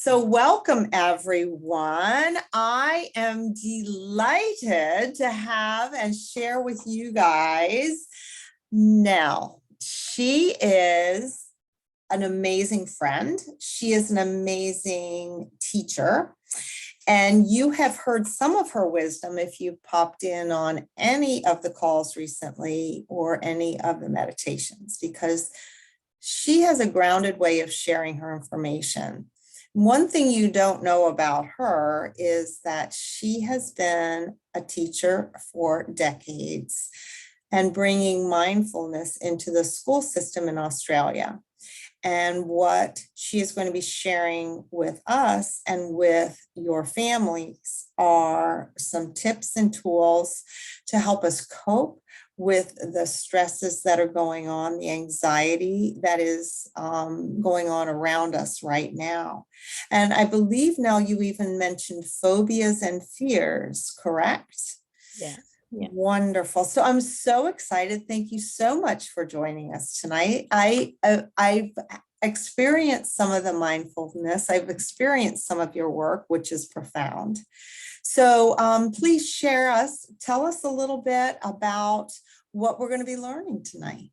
So welcome, everyone. I am delighted to have and share with you guys Nelle. She is an amazing friend. She is an amazing teacher. And you have heard some of her wisdom if you popped in on any of the calls recently or any of the meditations, because she has a grounded way of sharing her information. One thing you don't know about her is that she has been a teacher for decades and bringing mindfulness into the school system in Australia. And what she is going to be sharing with us and with your families are some tips and tools to help us cope with the stresses that are going on, the anxiety that is going on around us right now. And I believe, Nell, you even mentioned phobias and fears, correct? Yeah. Wonderful. So I'm so excited. Thank you so much for joining us tonight. I've experienced some of the mindfulness. I've experienced some of your work, which is profound. So please tell us a little bit about what we're going to be learning tonight.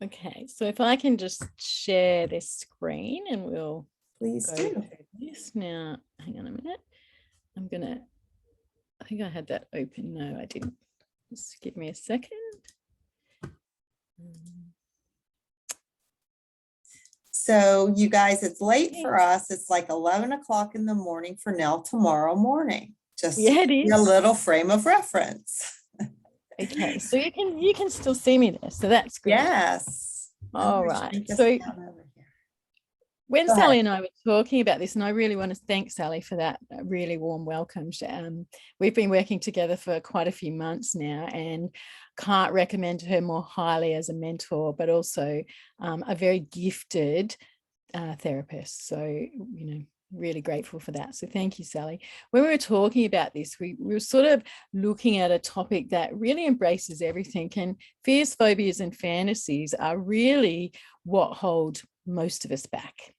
Okay, so if I can just share this screen and we'll please go do through this now. Hang on a minute. I think I had that open. No, I didn't. Just give me a second. So you guys, it's late for us. It's like 11 o'clock in the morning for Nell tomorrow morning. Just yeah, it is. A little frame of reference. Okay, so you can still see me there. So that's good. Yes. All right. So when Sally and I were talking about this, and I really want to thank Sally for that really warm welcome. We've been working together for quite a few months now, and can't recommend her more highly as a mentor, but also a very gifted therapist. So, really grateful for that. So thank you, Sally. When we were talking about this, we were sort of looking at a topic that really embraces everything, and fears, phobias, and fantasies are really what hold most of us back.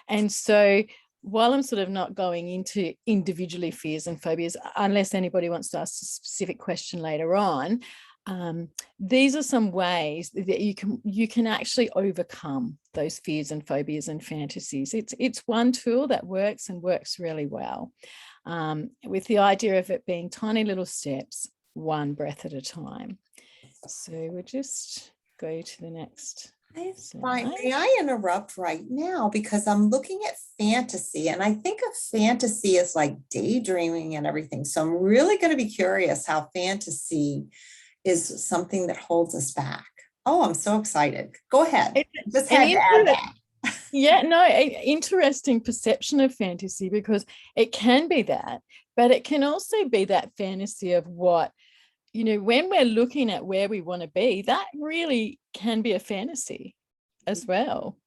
And so while I'm sort of not going into individually fears and phobias, unless anybody wants to ask a specific question later on, these are some ways that you can actually overcome those fears and phobias and fantasies. It's one tool that works and works really well, with the idea of it being tiny little steps, one breath at a time. So we'll just go to the next. May I interrupt right now, because I'm looking at fantasy, and I think of fantasy as like daydreaming and everything. So I'm really going to be curious how fantasy is something that holds us back. Oh, I'm so excited. Go ahead. Just had to add that. Yeah, no, interesting perception of fantasy, because it can be that, but it can also be that fantasy of what, when we're looking at where we want to be, that really can be a fantasy as well.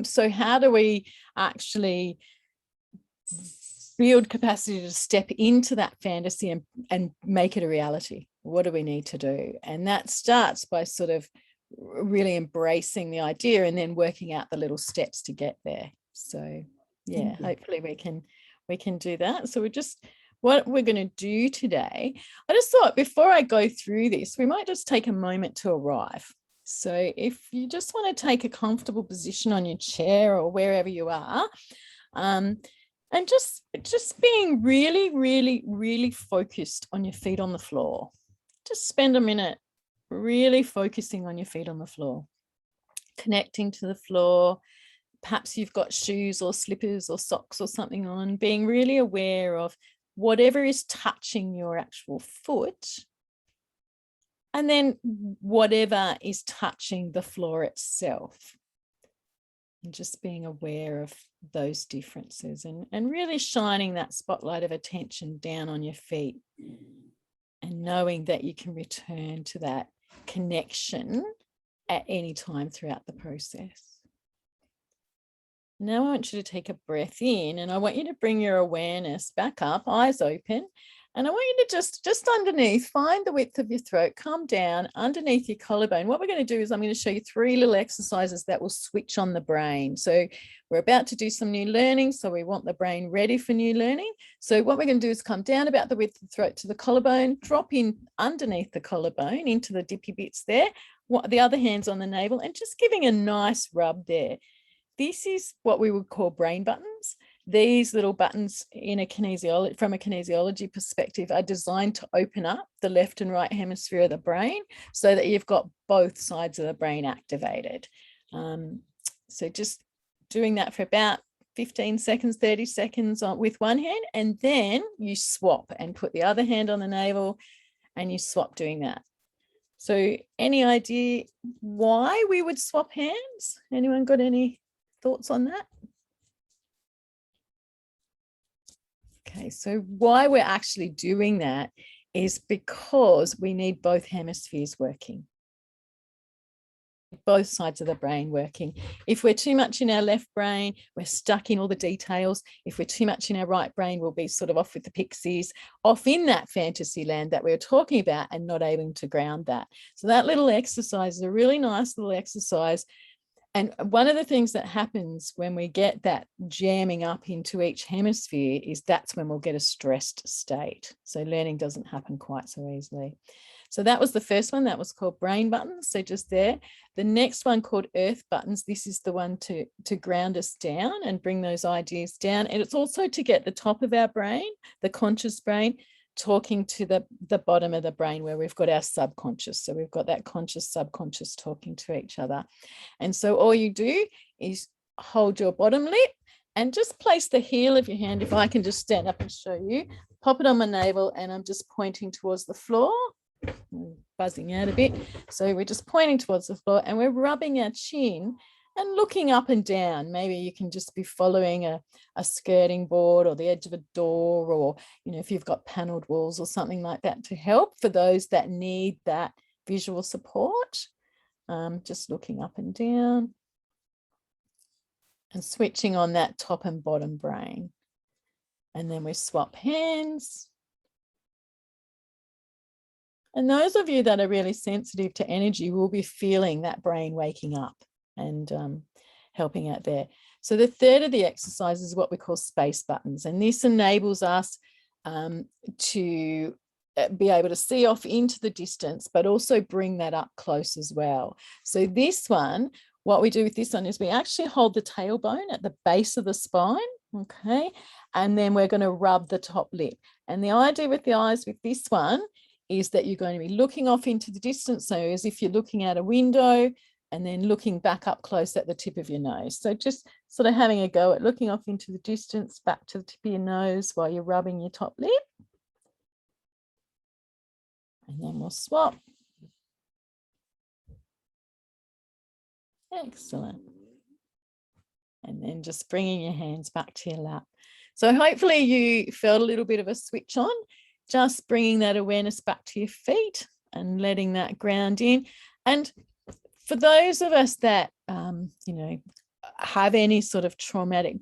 So how do we actually build capacity to step into that fantasy and make it a reality? What do we need to do? And that starts by sort of really embracing the idea and then working out the little steps to get there. So yeah, hopefully we can do that. So what we're going to do today, I just thought before I go through this, we might just take a moment to arrive. So if you just want to take a comfortable position on your chair or wherever you are, and just being really, really, really focused on your feet on the floor. Just spend a minute really focusing on your feet on the floor, connecting to the floor. Perhaps you've got shoes or slippers or socks or something on, being really aware of whatever is touching your actual foot, and then whatever is touching the floor itself. And just being aware of those differences and really shining that spotlight of attention down on your feet, and knowing that you can return to that connection at any time throughout the process. Now I want you to take a breath in, and I want you to bring your awareness back up, eyes open, And I want you to just underneath, find the width of your throat, come down underneath your collarbone. What we're going to do is I'm going to show you 3 little exercises that will switch on the brain. So we're about to do some new learning. So we want the brain ready for new learning. So what we're going to do is come down about the width of the throat to the collarbone, drop in underneath the collarbone into the dippy bits there. The other hand's on the navel and just giving a nice rub there. This is what we would call brain buttons. These little buttons from a kinesiology perspective are designed to open up the left and right hemisphere of the brain so that you've got both sides of the brain activated. So just doing that for about 15 seconds, 30 seconds with one hand, and then you swap and put the other hand on the navel and you swap doing that. So any idea why we would swap hands? Anyone got any thoughts on that? Okay, so why we're actually doing that is because we need both hemispheres working, both sides of the brain working. If we're too much in our left brain, we're stuck in all the details. If we're too much in our right brain, we'll be sort of off with the pixies, off in that fantasy land that we were talking about and not able to ground that. So that little exercise is a really nice little exercise. And one of the things that happens when we get that jamming up into each hemisphere is that's when we'll get a stressed state. So learning doesn't happen quite so easily. So that was the first one. That was called brain buttons. So just there. The next one called earth buttons. This is the one to ground us down and bring those ideas down. And it's also to get the top of our brain, the conscious brain, talking to the bottom of the brain where we've got our subconscious. So we've got that conscious, subconscious talking to each other. And so all you do is hold your bottom lip and just place the heel of your hand. If I can just stand up and show you, pop it on my navel and I'm just pointing towards the floor. I'm buzzing out a bit. So we're just pointing towards the floor and we're rubbing our chin and looking up and down. Maybe you can just be following a skirting board or the edge of a door, or, you know, if you've got paneled walls or something like that to help for those that need that visual support. Just looking up and down and switching on that top and bottom brain. And then we swap hands. And those of you that are really sensitive to energy will be feeling that brain waking up and helping out there. So the third of the exercise is what we call space buttons. And this enables us to be able to see off into the distance, but also bring that up close as well. So this one, what we do with this one is we actually hold the tailbone at the base of the spine, okay? And then we're going to rub the top lip. And the idea with the eyes with this one is that you're going to be looking off into the distance. So as if you're looking out a window and then looking back up close at the tip of your nose. So just sort of having a go at looking off into the distance, back to the tip of your nose while you're rubbing your top lip. And then we'll swap. Excellent. And then just bringing your hands back to your lap. So hopefully you felt a little bit of a switch on, just bringing that awareness back to your feet and letting that ground in. And for those of us that, you know, have any sort of traumatic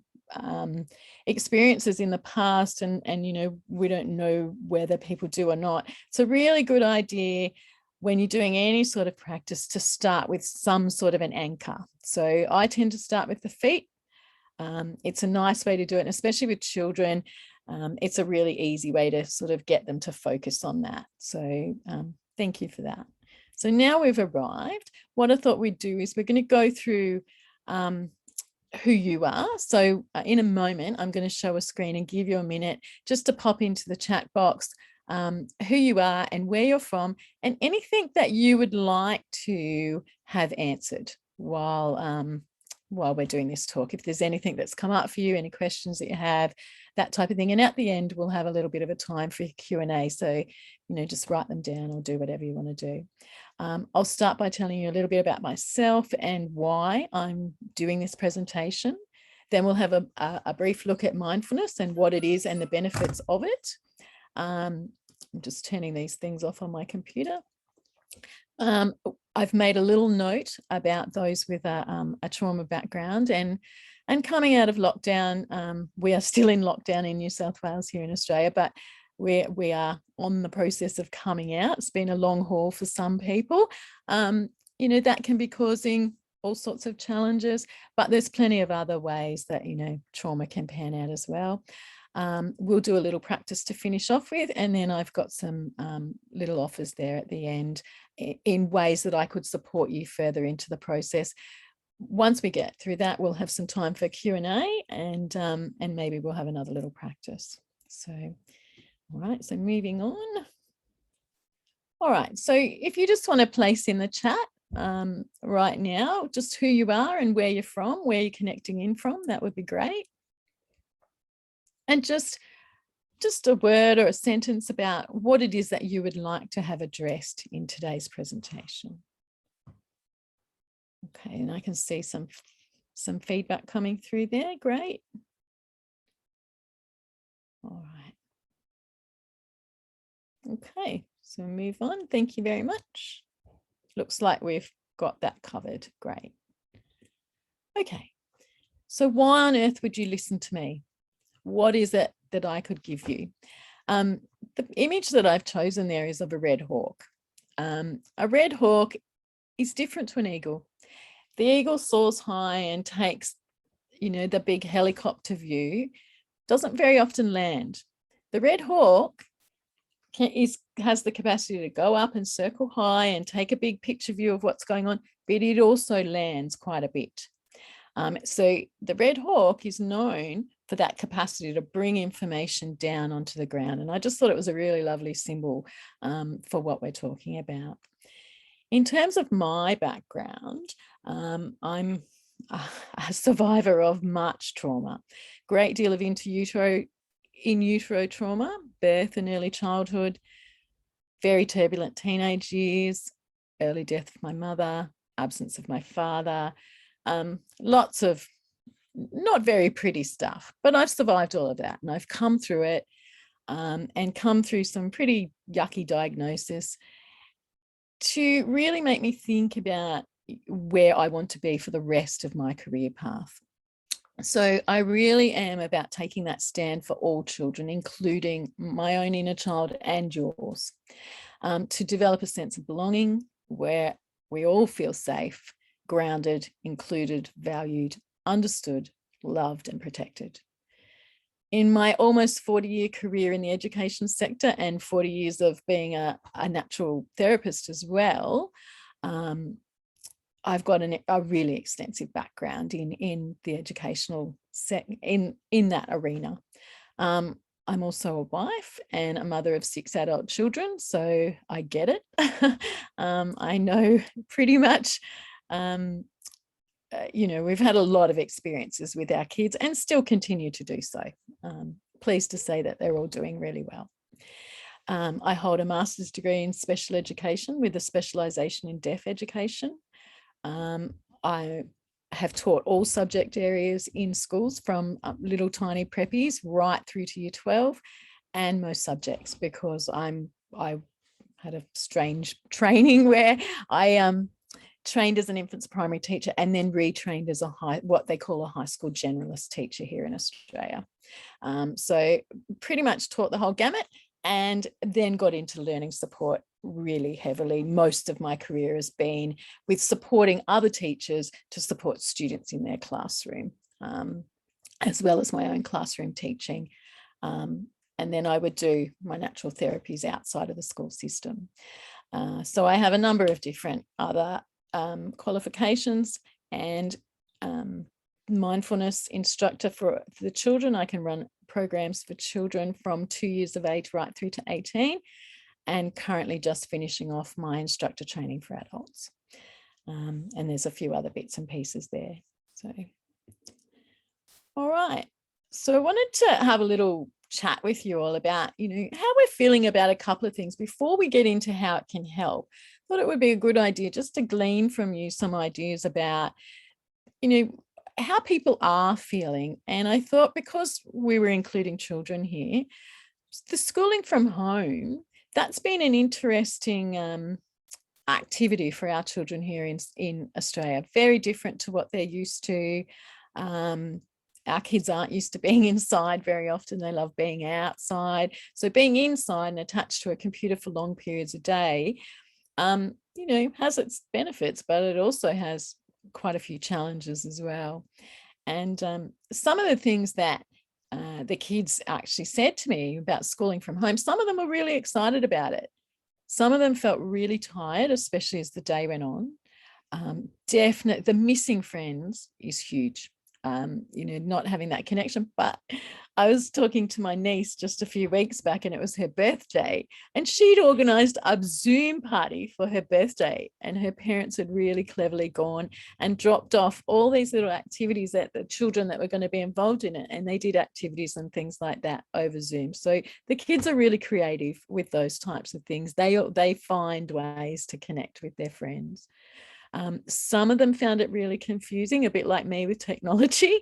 experiences in the past and, you know, we don't know whether people do or not, it's a really good idea when you're doing any sort of practice to start with some sort of an anchor. So I tend to start with the feet. It's a nice way to do it, and especially with children, it's a really easy way to sort of get them to focus on that. So thank you for that. So now we've arrived. What I thought we'd do is we're going to go through who you are. So in a moment, I'm going to show a screen and give you a minute just to pop into the chat box who you are and where you're from and anything that you would like to have answered while we're doing this talk. If there's anything that's come up for you, any questions that you have, that type of thing. And at the end, we'll have a little bit of a time for Q&A. So, you know, just write them down or do whatever you want to do. I'll start by telling you a little bit about myself and why I'm doing this presentation. Then we'll have a brief look at mindfulness and what it is and the benefits of it. I'm just turning these things off on my computer. I've made a little note about those with a trauma background and coming out of lockdown. We are still in lockdown in New South Wales here in Australia, but we are on the process of coming out. It's been a long haul for some people. You know, that can be causing all sorts of challenges, but there's plenty of other ways that, you know, trauma can pan out as well. We'll do a little practice to finish off with, and then I've got some little offers there at the end in ways that I could support you further into the process. Once we get through that, we'll have some time for Q&A, and maybe we'll have another little practice. So, all right, so moving on. All right, so if you just want to place in the chat right now, just who you are and where you're from, where you're connecting in from, that would be great. And just a word or a sentence about what it is that you would like to have addressed in today's presentation. Okay, and I can see some feedback coming through there. Great. All right. Okay, so move on. Thank you very much. Looks like we've got that covered. Great. Okay, so why on earth would you listen to me? What is it that I could give you? The image that I've chosen there is of a red hawk. A red hawk is different to an eagle. The eagle soars high and takes, you know, the big helicopter view, doesn't very often land. The red hawk has the capacity to go up and circle high and take a big picture view of what's going on, but it also lands quite a bit. So the red hawk is known for that capacity to bring information down onto the ground. And I just thought it was a really lovely symbol for what we're talking about. In terms of my background, I'm a survivor of much trauma, great deal of in utero trauma, birth and early childhood, very turbulent teenage years, early death of my mother, absence of my father, lots of not very pretty stuff, but I've survived all of that, and I've come through it and come through some pretty yucky diagnosis to really make me think about where I want to be for the rest of my career path. So I really am about taking that stand for all children, including my own inner child and yours, to develop a sense of belonging where we all feel safe, grounded, included, valued, understood, loved, and protected. In my almost 40-year career in the education sector and 40 years of being a natural therapist as well, I've got a really extensive background in the educational in that arena. I'm also a wife and a mother of 6 adult children, so I get it. I know pretty much. You know, we've had a lot of experiences with our kids and still continue to do so. Pleased to say that they're all doing really well. I hold a master's degree in special education with a specialisation in deaf education. I have taught all subject areas in schools from little tiny preppies right through to year 12 and most subjects, because I had a strange training where I trained as an infants primary teacher and then retrained as what they call a high school generalist teacher here in Australia. So pretty much taught the whole gamut, and then got into learning support really heavily. Most of my career has been with supporting other teachers to support students in their classroom, as well as my own classroom teaching. And then I would do my natural therapies outside of the school system. So I have a number of different other qualifications, and mindfulness instructor for the children. I can run programs for children from 2 years of age right through to 18, and currently just finishing off my instructor training for adults. And there's a few other bits and pieces there. So, all right. So I wanted to have a little chat with you all about, you know, how we're feeling about a couple of things before we get into how it can help. I thought it would be a good idea just to glean from you some ideas about, you know, how people are feeling. And I thought, because we were including children here, the schooling from home, that's been an interesting activity for our children here in Australia, very different to what they're used to. our kids aren't used to being inside very often. They love being outside. So being inside and attached to a computer for long periods a day, you know, has its benefits, but it also has quite a few challenges as well. And some of the things that the kids actually said to me about schooling from home, some of them were really excited about it. Some of them felt really tired, especially as the day went on. Definitely the missing friends is huge. You know, not having that connection. But I was talking to my niece just a few weeks back, and it was her birthday, and she'd organized a Zoom party for her birthday, and her parents had really cleverly gone and dropped off all these little activities that the children that were going to be involved in it, and they did activities and things like that over Zoom. So the kids are really creative with those types of things. They find ways to connect with their friends. Some of them found it really confusing, a bit like me with technology.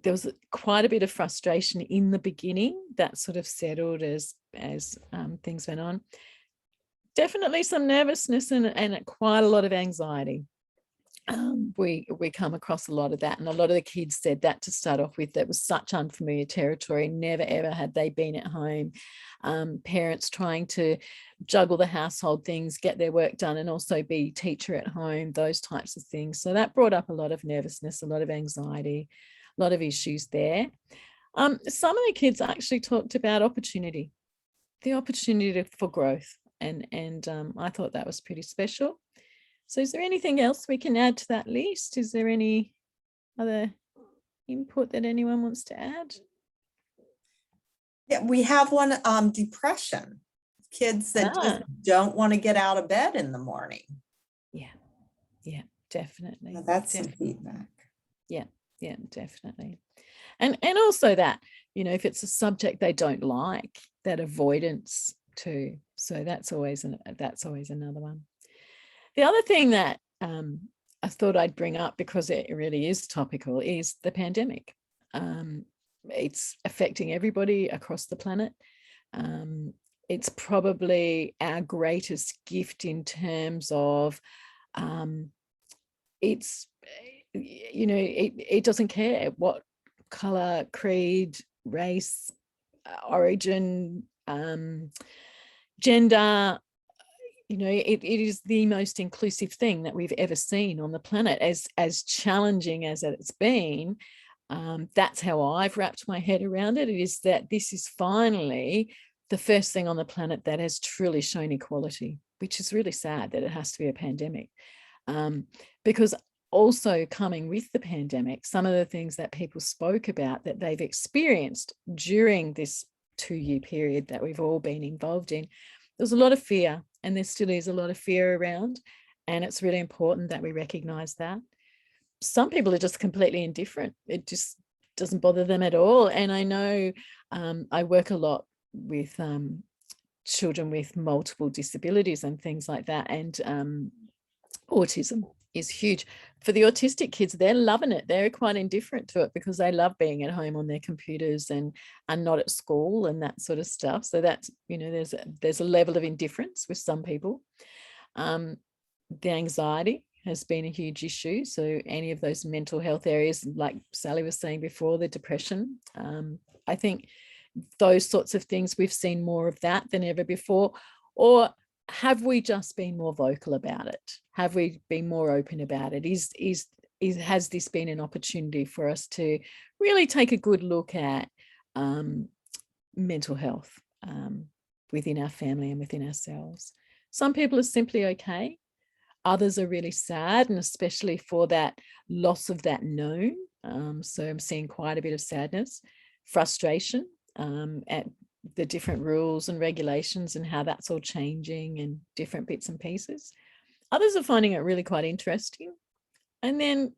There was quite a bit of frustration in the beginning that sort of settled as things went on. Definitely some nervousness and quite a lot of anxiety. We come across a lot of that, and a lot of the kids said that to start off with. That was such unfamiliar territory. Never ever had they been at home. Parents trying to juggle the household things, get their work done, and also be teacher at home, those types of things. So that brought up a lot of nervousness, a lot of anxiety, a lot of issues there. Some of the kids actually talked about opportunity, the opportunity for growth, and I thought that was pretty special. So is there anything else we can add to that list? Is there any other input that anyone wants to add? Yeah, we have one, depression. Kids that just don't want to get out of bed in the morning. Yeah, definitely. Well, that's some feedback. Yeah, definitely. And also that, you know, if it's a subject they don't like, that avoidance too. So that's always another one. The other thing that I thought I'd bring up, because it really is topical, is the pandemic. It's affecting everybody across the planet. It's probably our greatest gift in terms of it's, you know, it doesn't care what color, creed, race, origin, gender. You know, it is the most inclusive thing that we've ever seen on the planet. As challenging as it's been, that's how I've wrapped my head around it. It is that this is finally the first thing on the planet that has truly shown equality, which is really sad that it has to be a pandemic. Because also coming with the pandemic, some of the things that people spoke about that they've experienced during this 2-year period that we've all been involved in, there's a lot of fear, and there still is a lot of fear around, and it's really important that we recognize that. Some people are just completely indifferent. It just doesn't bother them at all. And I know I work a lot with children with multiple disabilities and things like that, and autism is huge. For the autistic kids, they're loving it. They're quite indifferent to it because they love being at home on their computers and not at school and that sort of stuff. So that's, you know, there's a level of indifference with some people. The anxiety has been a huge issue. So any of those mental health areas, like Sally was saying before, the depression, I think those sorts of things, we've seen more of that than ever before. Or have we just been more vocal about it? Have we been more open about it? Has this been an opportunity for us to really take a good look at mental health within our family and within ourselves? Some people are simply okay. Others are really sad, and especially for that loss of that known. So I'm seeing quite a bit of sadness, frustration at the different rules and regulations and how that's all changing and different bits and pieces. Others are finding it really quite interesting. And then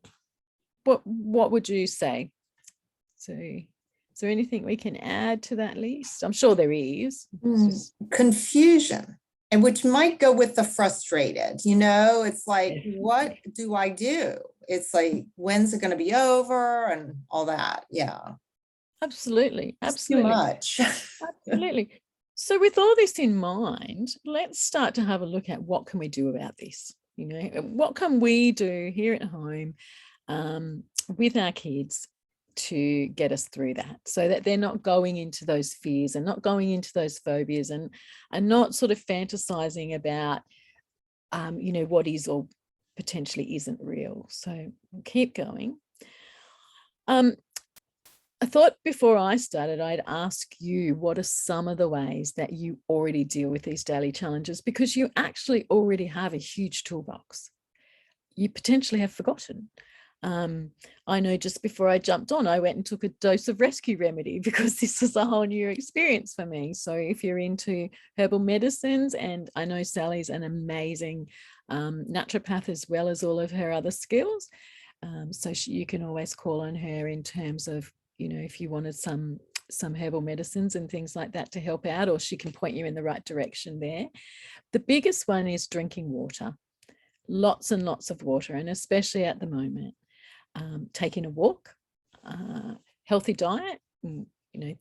what would you say? So is there anything we can add to that list? I'm sure there is. Confusion, and which might go with the frustrated, you know, it's like, what do I do? It's like, when's it going to be over and all that? Yeah. Absolutely. Too much. Absolutely. So with all this in mind, let's start to have a look at what can we do about this? You know, what can we do here at home with our kids to get us through that, so that they're not going into those fears and not going into those phobias and not sort of fantasizing about, what is or potentially isn't real. So we'll keep going. I thought before I started, I'd ask you, what are some of the ways that you already deal with these daily challenges? Because you actually already have a huge toolbox. You potentially have forgotten. I know just before I jumped on, I went and took a dose of rescue remedy because this was a whole new experience for me. So if you're into herbal medicines, and I know Sally's an amazing naturopath as well as all of her other skills. So you can always call on her in terms of, if you wanted some herbal medicines and things like that to help out, or she can point you in the right direction there. The biggest one is drinking water, lots and lots of water, and especially at the moment, taking a walk, healthy diet.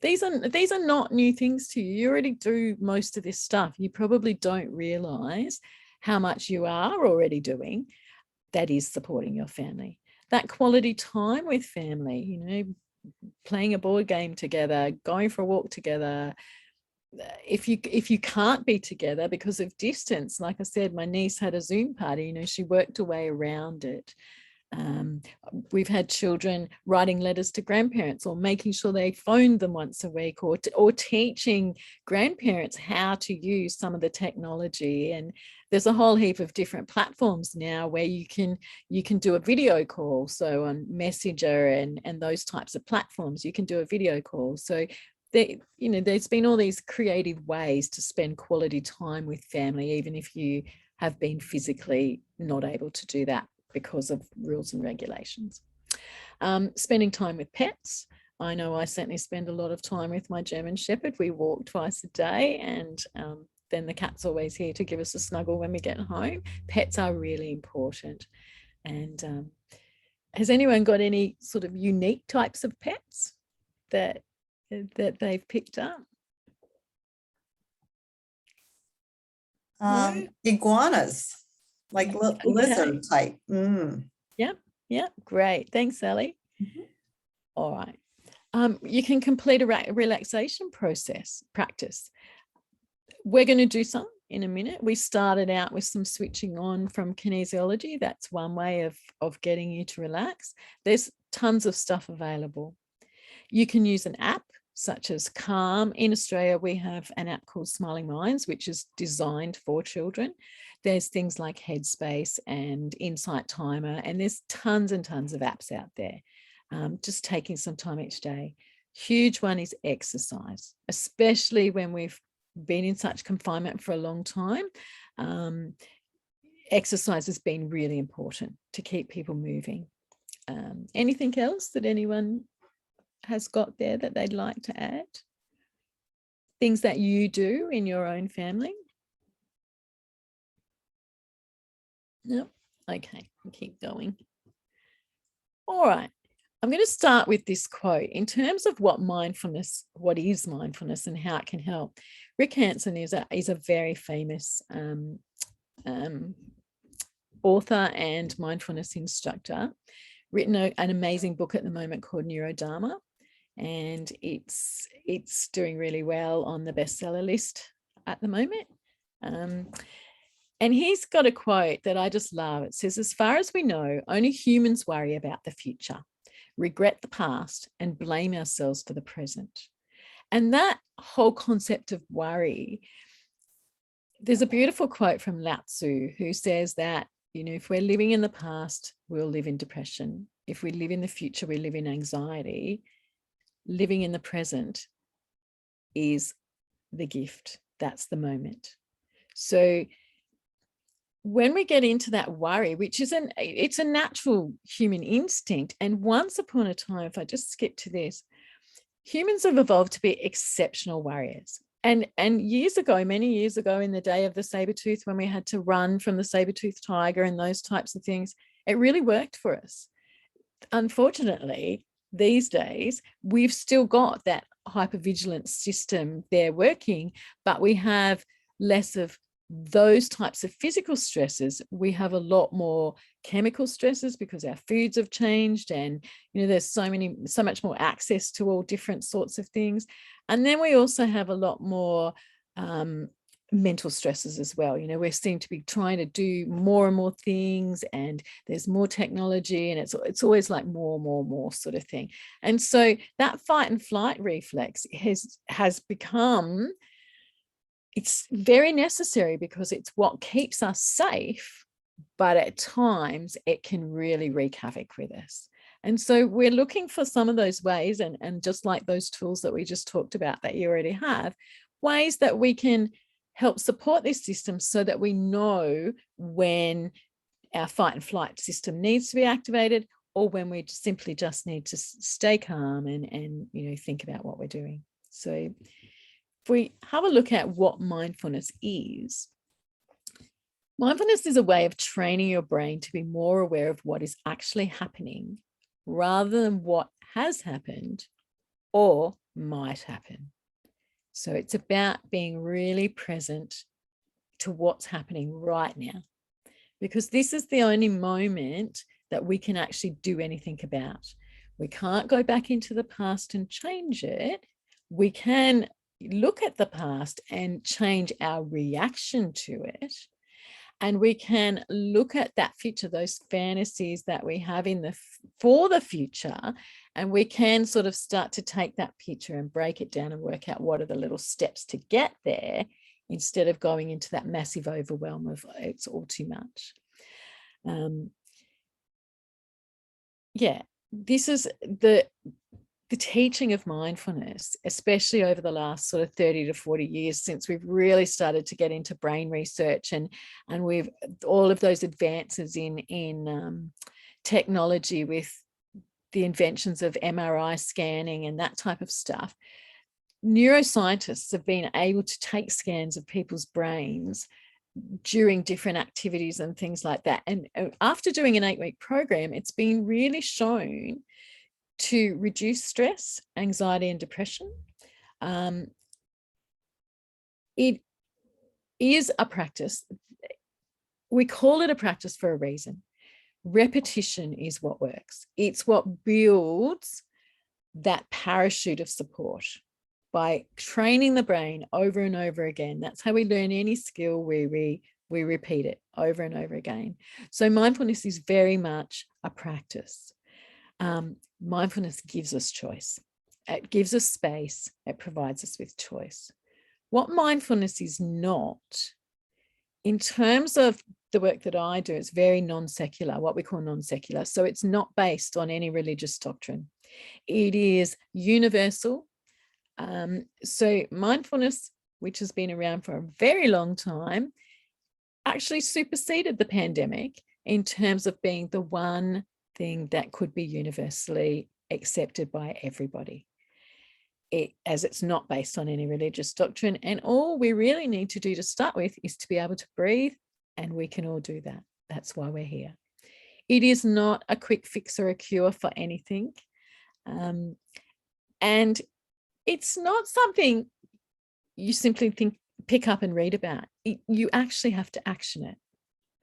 These are not new things to you. You already do most of this stuff. You probably don't realize how much you are already doing that is supporting your family. That quality time with family, playing a board game together, going for a walk together. If you can't be together because of distance, like I said, my niece had a Zoom party, she worked her way around it. We've had children writing letters to grandparents, or making sure they phoned them once a week, or teaching grandparents how to use some of the technology. And there's a whole heap of different platforms now where you can do a video call. So on Messenger and those types of platforms, you can do a video call. So there's been all these creative ways to spend quality time with family, even if you have been physically not able to do that because of rules and regulations. Spending time with pets. I know I certainly spend a lot of time with my German Shepherd. We walk twice a day, and then the cat's always here to give us a snuggle when we get home. Pets are really important. And has anyone got any sort of unique types of pets that they've picked up? Iguanas, like lizard type. Yep. Great. Thanks, Sally. Mhm. All right. You can complete a relaxation practice. We're going to do some in a minute. We started out with some switching on from kinesiology. That's one way of getting you to relax. There's tons of stuff available. You can use an app such as Calm. In Australia, we have an app called Smiling Minds, which is designed for children. There's things like Headspace and Insight Timer, and there's tons and tons of apps out there. Just taking some time each day. Huge one is exercise, especially when we've been in such confinement for a long time. Exercise has been really important to keep people moving. Anything else that anyone has got there that they'd like to add? Things that you do in your own family? No? Okay, we'll keep going. All right. I'm going to start with this quote. In terms of what is mindfulness and how it can help, Rick Hanson is a very famous author and mindfulness instructor, written an amazing book at the moment called Neurodharma, and it's doing really well on the bestseller list at the moment. And he's got a quote that I just love. It says, "As far as we know, only humans worry about the future, regret the past, and blame ourselves for the present." And that whole concept of worry, there's a beautiful quote from Lao Tzu, who says that, if we're living in the past, we'll live in depression. If we live in the future, we live in anxiety. Living in the present is the gift. That's the moment. So when we get into that worry, which is it's a natural human instinct. And once upon a time, if I just skip to this, humans have evolved to be exceptional warriors. And years ago, many years ago, in the day of the saber-tooth, when we had to run from the saber-toothed tiger and those types of things, it really worked for us. Unfortunately, these days, we've still got that hypervigilance system there working, but we have less of those types of physical stresses. We have a lot more chemical stresses because our foods have changed, and there's so much more access to all different sorts of things. And then we also have a lot more mental stresses as well. We seem to be trying to do more and more things, and there's more technology, and it's always like more sort of thing. And so that fight and flight reflex has become, it's very necessary because it's what keeps us safe, but at times it can really wreak havoc with us. And so we're looking for some of those ways, and just like those tools that we just talked about that you already have, ways that we can help support this system so that we know when our fight and flight system needs to be activated, or when we simply just need to stay calm and think about what we're doing. So if we have a look at what mindfulness is a way of training your brain to be more aware of what is actually happening rather than what has happened or might happen. So it's about being really present to what's happening right now, because this is the only moment that we can actually do anything about. We can't go back into the past and change it. We can look at the past and change our reaction to it. And we can look at that future, those fantasies that we have for the future, and we can sort of start to take that picture and break it down and work out what are the little steps to get there, instead of going into that massive overwhelm of it's all too much. This is the teaching of mindfulness, especially over the last sort of 30 to 40 years since we've really started to get into brain research, and we've all of those advances in technology with the inventions of MRI scanning and that type of stuff. Neuroscientists have been able to take scans of people's brains during different activities and things like that. And after doing an 8-week program, it's been really shown to reduce stress, anxiety, and depression. It is a practice. We call it a practice for a reason. Repetition is what works. It's what builds that parachute of support. By training the brain over and over again, that's how we learn any skill. We repeat it over and over again. So mindfulness is very much a practice. Mindfulness gives us choice. It gives us space. It provides us with choice. What mindfulness is not, in terms of the work that I do, it's very non-secular, what we call non-secular. So it's not based on any religious doctrine. It is universal. So mindfulness, which has been around for a very long time, actually superseded the pandemic in terms of being the one thing that could be universally accepted by everybody, as it's not based on any religious doctrine. And all we really need to do to start with is to be able to breathe, and we can all do that. That's why we're here. It is not a quick fix or a cure for anything. And it's not something you simply pick up and read about. You actually have to action it.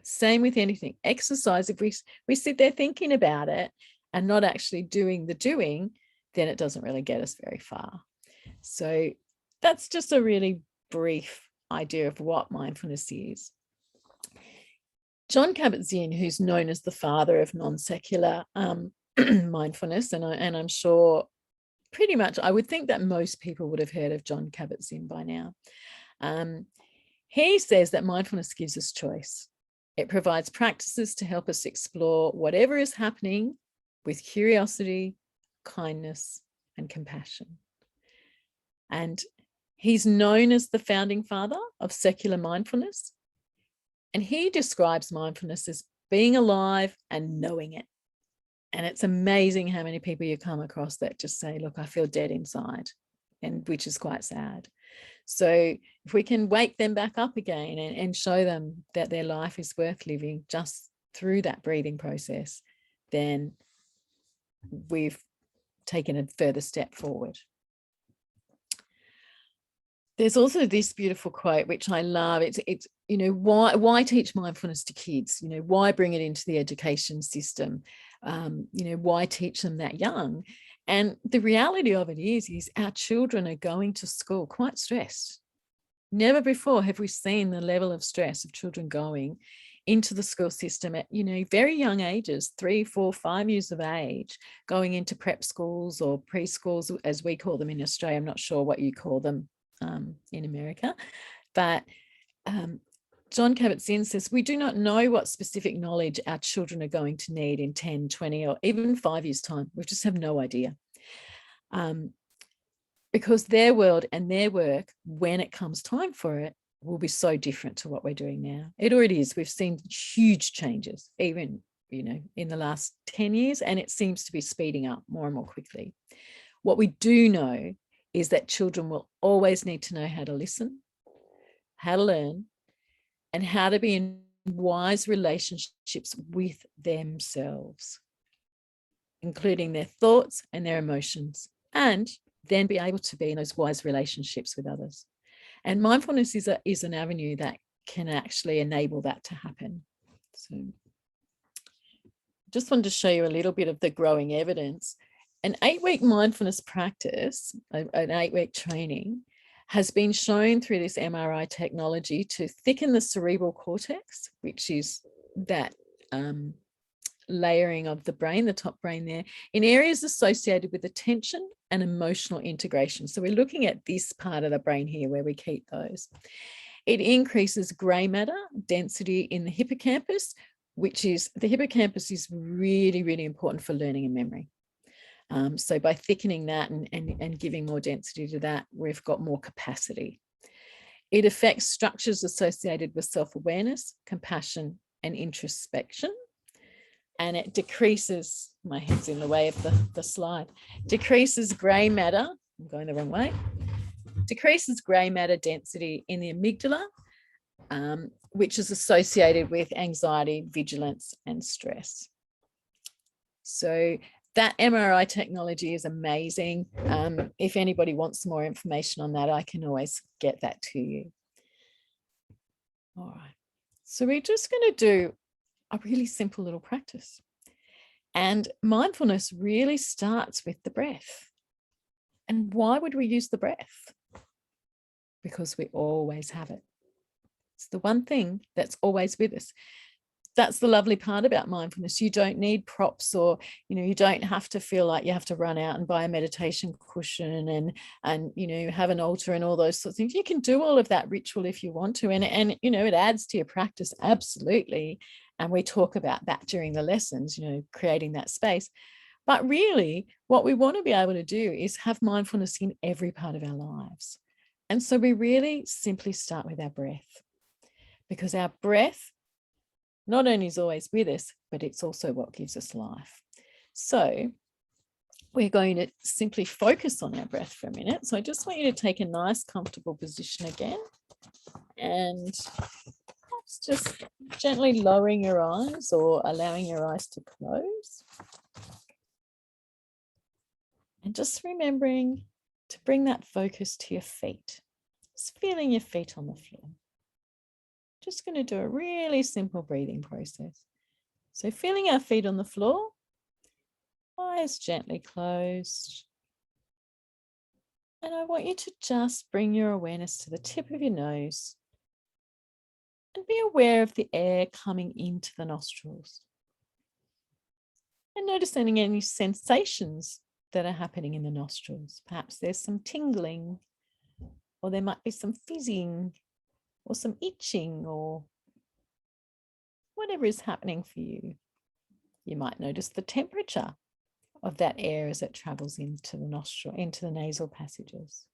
Same with anything. Exercise, if we sit there thinking about it and not actually doing the doing, then it doesn't really get us very far. So that's just a really brief idea of what mindfulness is. Jon Kabat-Zinn, who's known as the father of non-secular mindfulness, and I'm sure pretty much, I would think that most people would have heard of Jon Kabat-Zinn by now. He says that mindfulness gives us choice. It provides practices to help us explore whatever is happening with curiosity, kindness, and compassion. And he's known as the founding father of secular mindfulness. And he describes mindfulness as being alive and knowing it. And it's amazing how many people you come across that just say, look, I feel dead inside, and which is quite sad. So if we can wake them back up again and show them that their life is worth living just through that breathing process, then we've taken a further step forward. There's also this beautiful quote, which I love. It's you know, why teach mindfulness to kids? You know, why bring it into the education system? You know, why teach them that young? And the reality of it is our children are going to school quite stressed. Never before have we seen the level of stress of children going into the school system at, you know, very young ages, 3, 4, 5 years of age, going into prep schools or preschools, as we call them in Australia. I'm not sure what you call them in America, but John Kabat-Zinn says, we do not know what specific knowledge our children are going to need in 10, 20, or even 5 years' time. We just have no idea. Because their world and their work, when it comes time for it, will be so different to what we're doing now. It already is. We've seen huge changes, even, you know, in the last 10 years, and it seems to be speeding up more and more quickly. What we do know is that children will always need to know how to listen, how to learn, and how to be in wise relationships with themselves, including their thoughts and their emotions, and then be able to be in those wise relationships with others. And mindfulness is an avenue that can actually enable that to happen. So just wanted to show you a little bit of the growing evidence. An 8-week mindfulness practice, an 8-week training, has been shown through this MRI technology to thicken the cerebral cortex, which is that layering of the brain, the top brain there, in areas associated with attention and emotional integration. So we're looking at this part of the brain here where we keep those. It increases grey matter density in the hippocampus, which is, the hippocampus is really, really important for learning and memory. So by thickening that and giving more density to that, we've got more capacity. It affects structures associated with self-awareness, compassion, and introspection. And it decreases, my head's in the way of the slide, decreases grey matter, I'm going the wrong way, decreases grey matter density in the amygdala, which is associated with anxiety, vigilance, and stress. So that MRI technology is amazing. If anybody wants more information on that, I can always get that to you. All right, so we're just going to do a really simple little practice. And mindfulness really starts with the breath. And why would we use the breath? Because we always have it. It's the one thing that's always with us. That's the lovely part about mindfulness. You don't need props, or, you know, you don't have to feel like you have to run out and buy a meditation cushion and you know, have an altar and all those sorts of things. You can do all of that ritual if you want to, and you know, it adds to your practice, absolutely. And we talk about that during the lessons, you know, creating that space. But really, what we want to be able to do is have mindfulness in every part of our lives. And so we really simply start with our breath, because our breath not only is always with us, but it's also what gives us life. So we're going to simply focus on our breath for a minute. So I just want you to take a nice, comfortable position again, and just gently lowering your eyes or allowing your eyes to close. And just remembering to bring that focus to your feet. Just feeling your feet on the floor. Just going to do a really simple breathing process. So feeling our feet on the floor, eyes gently closed. And I want you to just bring your awareness to the tip of your nose and be aware of the air coming into the nostrils. And noticing any sensations that are happening in the nostrils. Perhaps there's some tingling, or there might be some fizzing, or some itching, or whatever is happening for you. You might notice the temperature of that air as it travels into the nostril, into the nasal passages.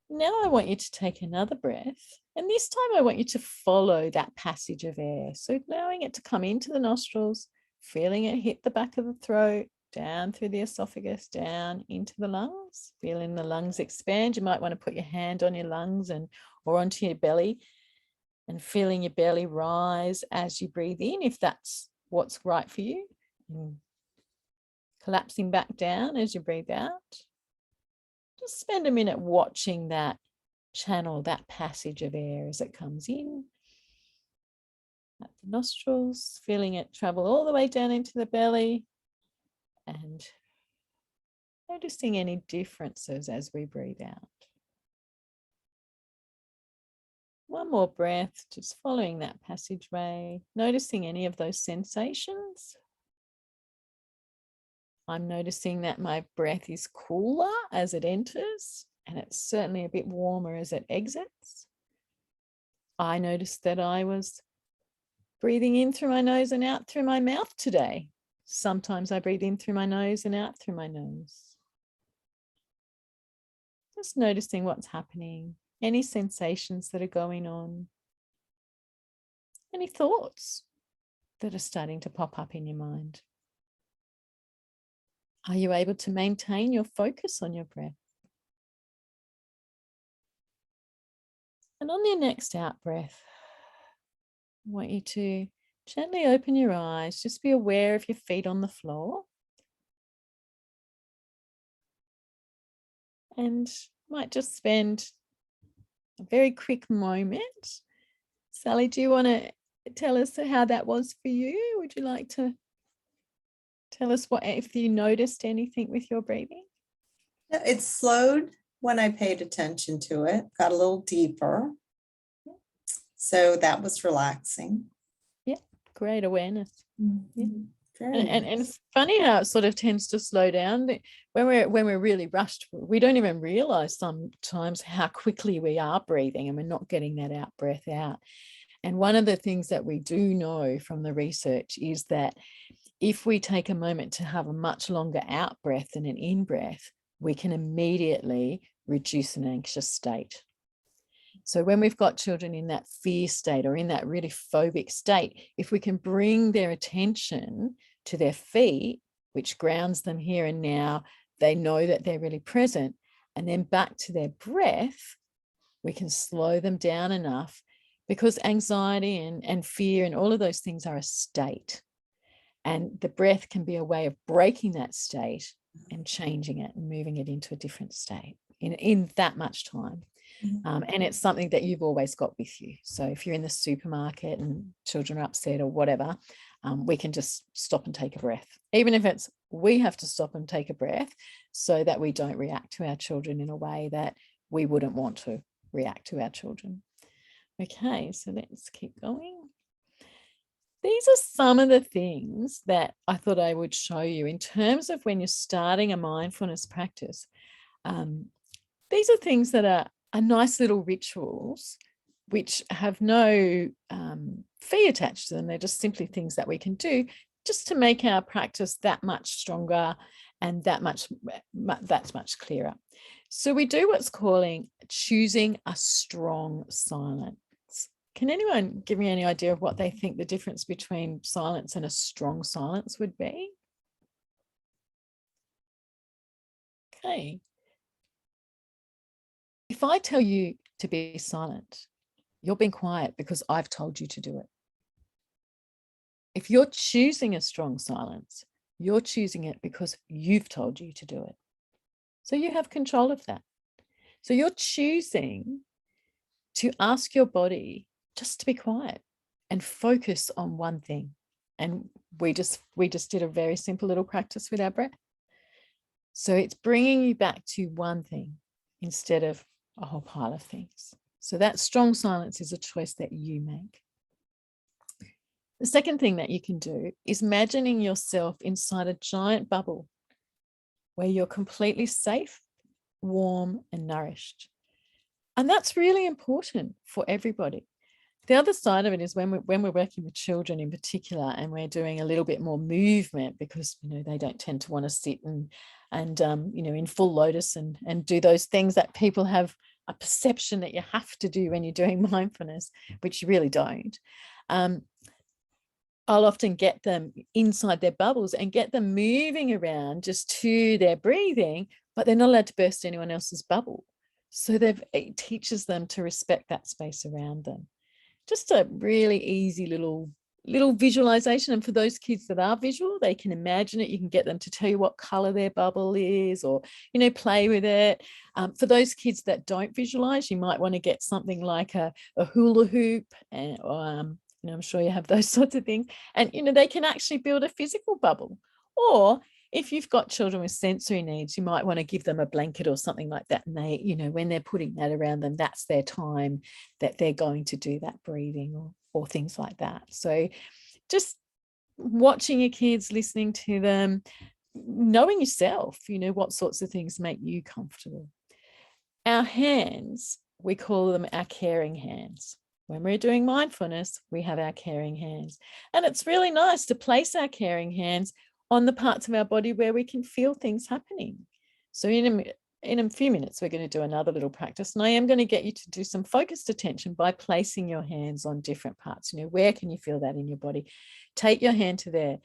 Now I want you to take another breath, and this time I want you to follow that passage of air. So allowing it to come into the nostrils, feeling it hit the back of the throat, down through the esophagus, down into the lungs, feeling the lungs expand. You might want to put your hand on your lungs or onto your belly, and feeling your belly rise as you breathe in, if that's what's right for you. And collapsing back down as you breathe out. Just spend a minute watching that channel, that passage of air as it comes in at the nostrils, feeling it travel all the way down into the belly and noticing any differences as we breathe out. One more breath, just following that passageway, noticing any of those sensations. I'm noticing that my breath is cooler as it enters, and it's certainly a bit warmer as it exits. I noticed that I was breathing in through my nose and out through my mouth today. Sometimes I breathe in through my nose and out through my nose. Just noticing what's happening, any sensations that are going on, any thoughts that are starting to pop up in your mind. Are you able to maintain your focus on your breath? And on your next out breath, I want you to gently open your eyes. Just be aware of your feet on the floor. And might just spend a very quick moment. Sally, do you want to tell us how that was for you? Would you like to tell us if you noticed anything with your breathing? It slowed when I paid attention to it, got a little deeper. So that was relaxing. Yeah, great awareness. Yeah. And it's funny how it sort of tends to slow down when we're really rushed. We don't even realize sometimes how quickly we are breathing and we're not getting that out breath out. And one of the things that we do know from the research is that if we take a moment to have a much longer out breath than an in breath, we can immediately reduce an anxious state. So when we've got children in that fear state or in that really phobic state, if we can bring their attention to their feet, which grounds them here and now, they know that they're really present, and then back to their breath, we can slow them down enough, because anxiety and fear and all of those things are a state. And the breath can be a way of breaking that state and changing it and moving it into a different state in that much time. And it's something that you've always got with you. So if you're in the supermarket and children are upset or whatever, we can just stop and take a breath. Even if it's we have to stop and take a breath so that we don't react to our children in a way that we wouldn't want to react to our children. Okay, so let's keep going. These are some of the things that I thought I would show you in terms of when you're starting a mindfulness practice. These are things that are nice little rituals which have no fee attached to them. They're just simply things that we can do just to make our practice that much stronger and that's much clearer. So we do what's calling choosing a strong silence. Can anyone give me any idea of what they think the difference between silence and a strong silence would be? Okay. If I tell you to be silent, you're being quiet because I've told you to do it. If you're choosing a strong silence, you're choosing it because you've told you to do it. So you have control of that. So you're choosing to ask your body just to be quiet and focus on one thing. And we just did a very simple little practice with our breath. So it's bringing you back to one thing instead of a whole pile of things. So that strong silence is a choice that you make. The second thing that you can do is imagining yourself inside a giant bubble where you're completely safe, warm, and nourished. And that's really important for everybody. The other side of it is when we're working with children in particular, and we're doing a little bit more movement because they don't tend to want to sit and in full lotus and do those things that people have a perception that you have to do when you're doing mindfulness, which you really don't. I'll often get them inside their bubbles and get them moving around just to their breathing, but they're not allowed to burst anyone else's bubble. So it teaches them to respect that space around them. Just a really easy little little visualization. And for those kids that are visual, they can imagine it. You can get them to tell you what color their bubble is, or, play with it. For those kids that don't visualize, you might want to get something like a hula hoop, or, I'm sure you have those sorts of things. And, they can actually build a physical bubble. Or if you've got children with sensory needs, you might want to give them a blanket or something like that. And they, when they're putting that around them, that's their time that they're going to do that breathing or things like that. So just watching your kids, listening to them, knowing yourself, what sorts of things make you comfortable. Our hands, we call them our caring hands. When we're doing mindfulness, we have our caring hands. And it's really nice to place our caring hands on the parts of our body where we can feel things happening. So in a few minutes, we're going to do another little practice. And I am going to get you to do some focused attention by placing your hands on different parts. Where can you feel that in your body? Take your hand to there.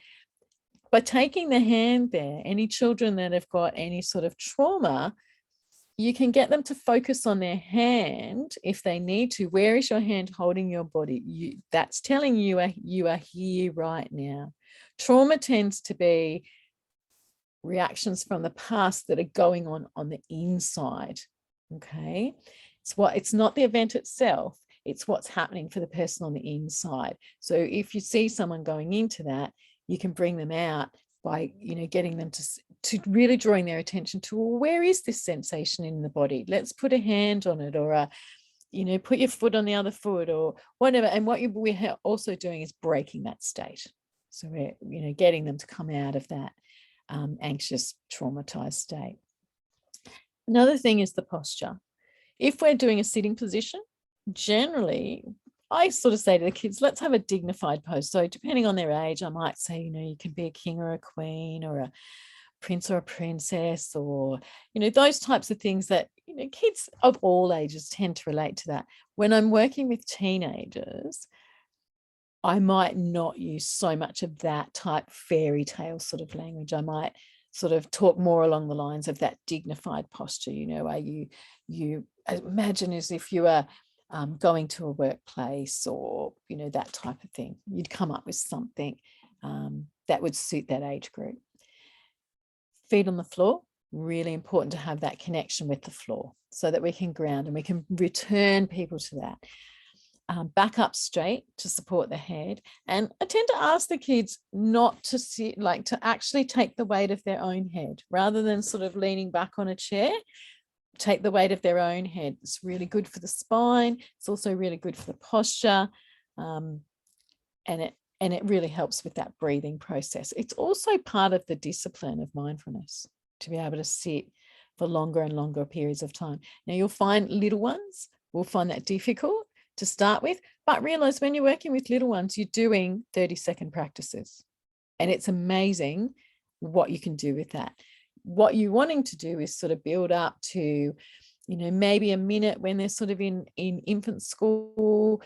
By taking the hand there, any children that have got any sort of trauma, you can get them to focus on their hand if they need to. Where is your hand holding your body? That's telling you are here right now. Trauma tends to be reactions from the past that are going on the inside. Okay, it's not the event itself, it's what's happening for the person on the inside. So if you see someone going into that, you can bring them out by getting them to really drawing their attention to, well, where is this sensation in the body? Let's put a hand on it, or put your foot on the other foot, or whatever. And what we're also doing is breaking that state. So we're getting them to come out of that anxious, traumatized state. Another thing is the posture. If we're doing a sitting position, generally, I sort of say to the kids, let's have a dignified pose. So depending on their age, I might say, you can be a king or a queen, or a prince or a princess, or, those types of things that, kids of all ages tend to relate to that. When I'm working with teenagers, I might not use so much of that type fairy tale sort of language. I might sort of talk more along the lines of that dignified posture, where you imagine as if you are going to a workplace, or, that type of thing. You'd come up with something that would suit that age group. Feet on the floor, really important to have that connection with the floor so that we can ground and we can return people to that. Back up straight to support the head. And I tend to ask the kids not to sit, to actually take the weight of their own head rather than sort of leaning back on a chair. Take the weight of their own head. It's really good for the spine. It's also really good for the posture. And it really helps with that breathing process. It's also part of the discipline of mindfulness to be able to sit for longer and longer periods of time. Now, you'll find little ones will find that difficult to start with, but realize when you're working with little ones, you're doing 30-second practices. And it's amazing what you can do with that. What you're wanting to do is sort of build up to, maybe a minute when they're sort of in infant school,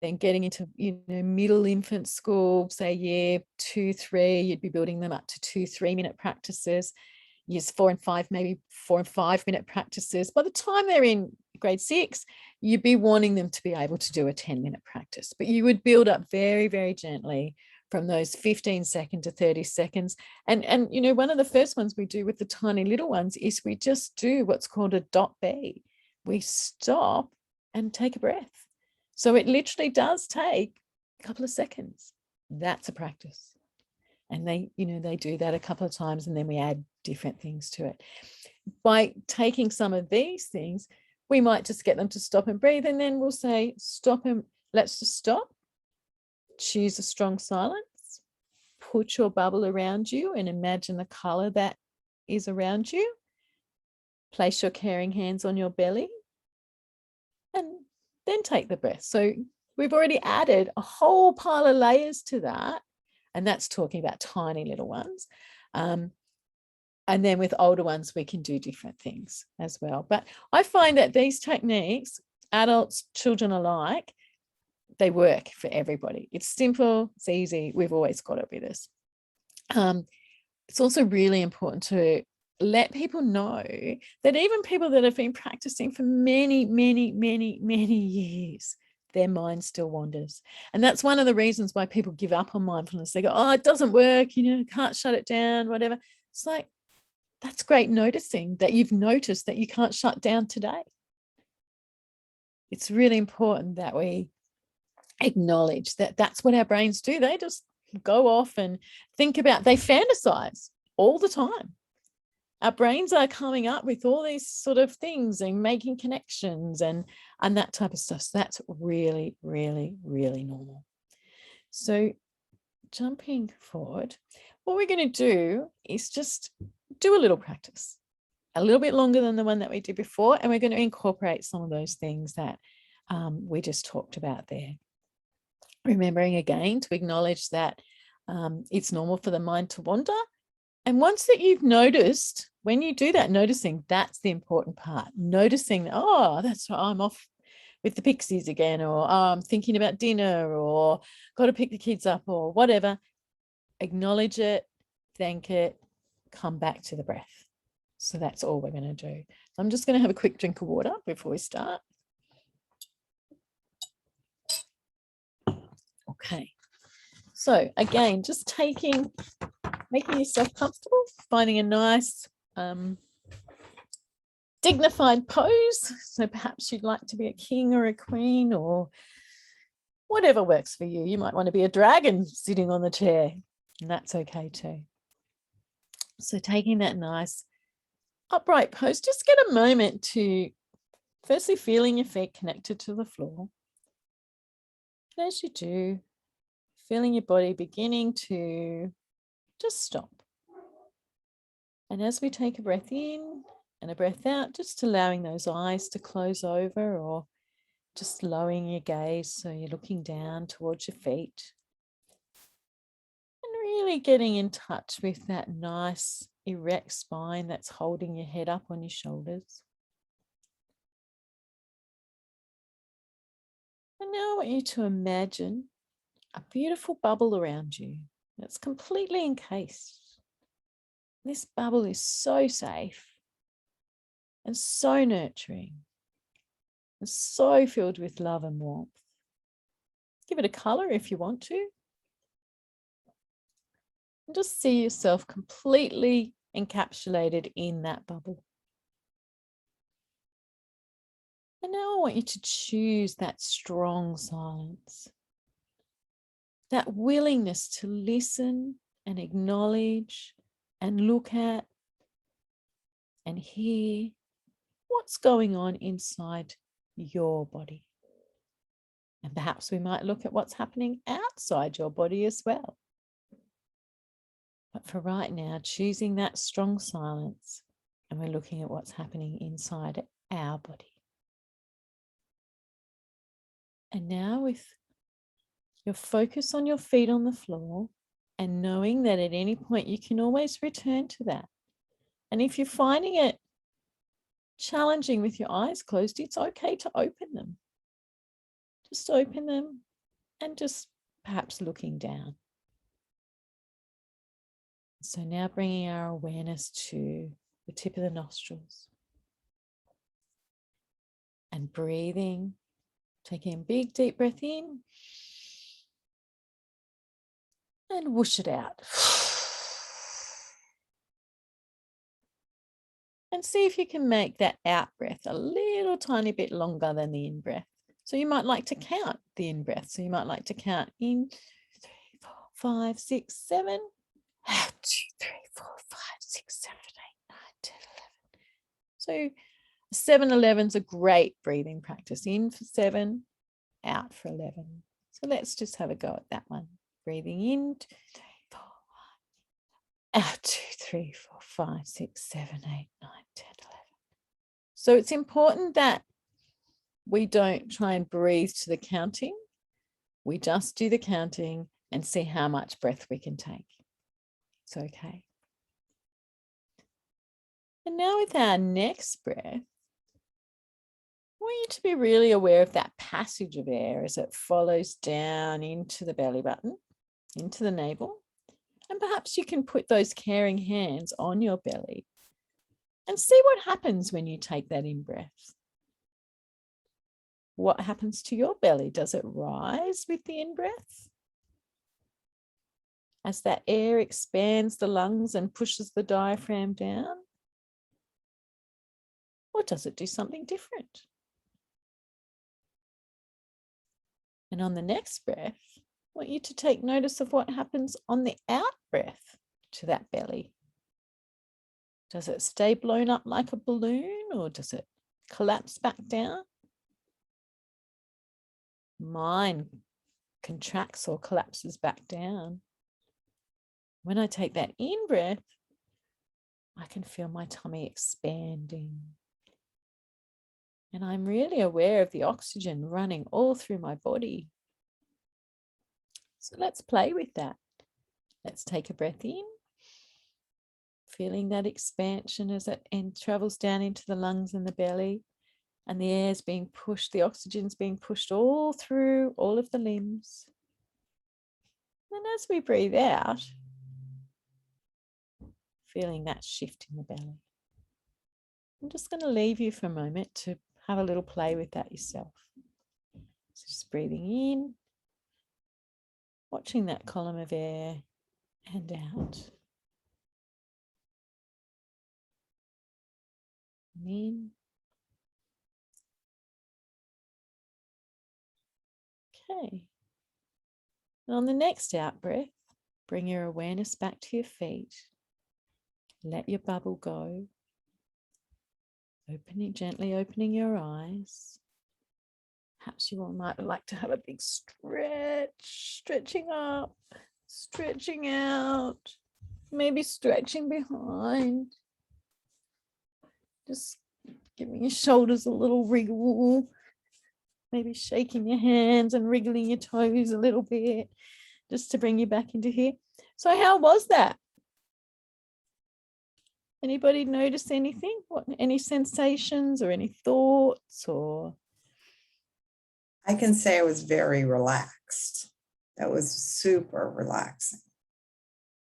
then getting into, middle infant school, say year 2, 3, you'd be building them up to 2, 3-minute practices. Years 4 and 5, maybe 4 and 5-minute practices. By the time they're in grade 6, you'd be wanting them to be able to do a 10-minute practice, but you would build up very, very gently from those 15-second to 30 seconds. And one of the first ones we do with the tiny little ones is we just do what's called a dot B. We stop and take a breath. So it literally does take a couple of seconds. That's a practice. And they do that a couple of times, and then we add different things to it. By taking some of these things, we might just get them to stop and breathe, and then we'll say, stop and let's just stop. Choose a strong silence. Put your bubble around you and imagine the color that is around you. Place your caring hands on your belly, and then take the breath. So we've already added a whole pile of layers to that. And that's talking about tiny little ones. And then with older ones, we can do different things as well. But I find that these techniques, adults, children alike, they work for everybody. It's simple, it's easy. We've always got it with us. It's also really important to let people know that even people that have been practicing for many, many, many, many years, their mind still wanders. And that's one of the reasons why people give up on mindfulness. They go, oh, it doesn't work, can't shut it down, whatever. It's like, that's great noticing that you've noticed that you can't shut down today. It's really important that we acknowledge that that's what our brains do. They just go off and think about, they fantasize all the time. Our brains are coming up with all these sort of things and making connections and that type of stuff. So that's really, really, really normal. So jumping forward, what we're going to do is just do a little practice, a little bit longer than the one that we did before. And we're going to incorporate some of those things that we just talked about there. Remembering again to acknowledge that it's normal for the mind to wander. And once that you've noticed, when you do that, noticing, that's the important part. Noticing, oh, that's right, I'm off with the pixies again, or oh, I'm thinking about dinner, or got to pick the kids up, or whatever. Acknowledge it, thank it, come back to the breath. So that's all we're going to do. So I'm just going to have a quick drink of water before we start. Okay. So again, just making yourself comfortable, finding a nice dignified pose. So perhaps you'd like to be a king or a queen or whatever works for you. You might want to be a dragon sitting on the chair, and that's okay too. So taking that nice upright pose, just get a moment to firstly feeling your feet connected to the floor. And as you do, feeling your body beginning to just stop. And as we take a breath in and a breath out, just allowing those eyes to close over, or just lowering your gaze so you're looking down towards your feet. And really getting in touch with that nice erect spine that's holding your head up on your shoulders. And now I want you to imagine a beautiful bubble around you that's completely encased. This bubble is so safe and so nurturing and so filled with love and warmth. Give it a color if you want to. And just see yourself completely encapsulated in that bubble. And now I want you to choose that strong silence, that willingness to listen and acknowledge and look at and hear what's going on inside your body. And perhaps we might look at what's happening outside your body as well. But for right now, choosing that strong silence, and we're looking at what's happening inside our body. And now with your focus on your feet on the floor, and knowing that at any point you can always return to that. And if you're finding it challenging with your eyes closed, it's okay to open them. Just open them and just perhaps looking down. So now bringing our awareness to the tip of the nostrils and breathing, taking a big deep breath in and whoosh it out. And see if you can make that out breath a little tiny bit longer than the in breath. So you might like to count the in breath. So you might like to count in 2, 3, 4, 5, 6, 7. Out 2, 3, 4, 5, 6, 7, 8, 9, 10, 11. So 7-11 is a great breathing practice. In for 7, out for 11. So let's just have a go at that one. Breathing in 2, 3, 4, 5. Out 2, 3, 4, 5, 6, 7, 8, 9, 10, 11. So it's important that we don't try and breathe to the counting. We just do the counting and see how much breath we can take. It's okay. And now with our next breath, I want you to be really aware of that passage of air as it follows down into the belly button, into the navel. And perhaps you can put those caring hands on your belly and see what happens when you take that in breath. what happens to your belly? Does it rise with the in-breath? As that air expands the lungs and pushes the diaphragm down? Or does it do something different? And on the next breath, I want you to take notice of what happens on the out breath to that belly. Does it stay blown up like a balloon, or does it collapse back down? Mine contracts or collapses back down. When I take that in breath, I can feel my tummy expanding. And I'm really aware of the oxygen running all through my body. So let's play with that. Let's take a breath in, feeling that expansion as it travels down into the lungs and the belly, and the air's being pushed, the oxygen's being pushed all through all of the limbs. And as we breathe out, feeling that shift in the belly. I'm just going to leave you for a moment to have a little play with that yourself. So just breathing in, watching that column of air and out. And in. Okay. And on the next out breath, bring your awareness back to your feet. Let your bubble go. Gently opening your eyes. Perhaps you might like to have a big stretch, stretching up, stretching out, maybe stretching behind. Just giving your shoulders a little wriggle, maybe shaking your hands and wriggling your toes a little bit, just to bring you back into here. So how was that? Anybody notice anything? Any sensations or any thoughts? Or I can say I was very relaxed. That was super relaxing.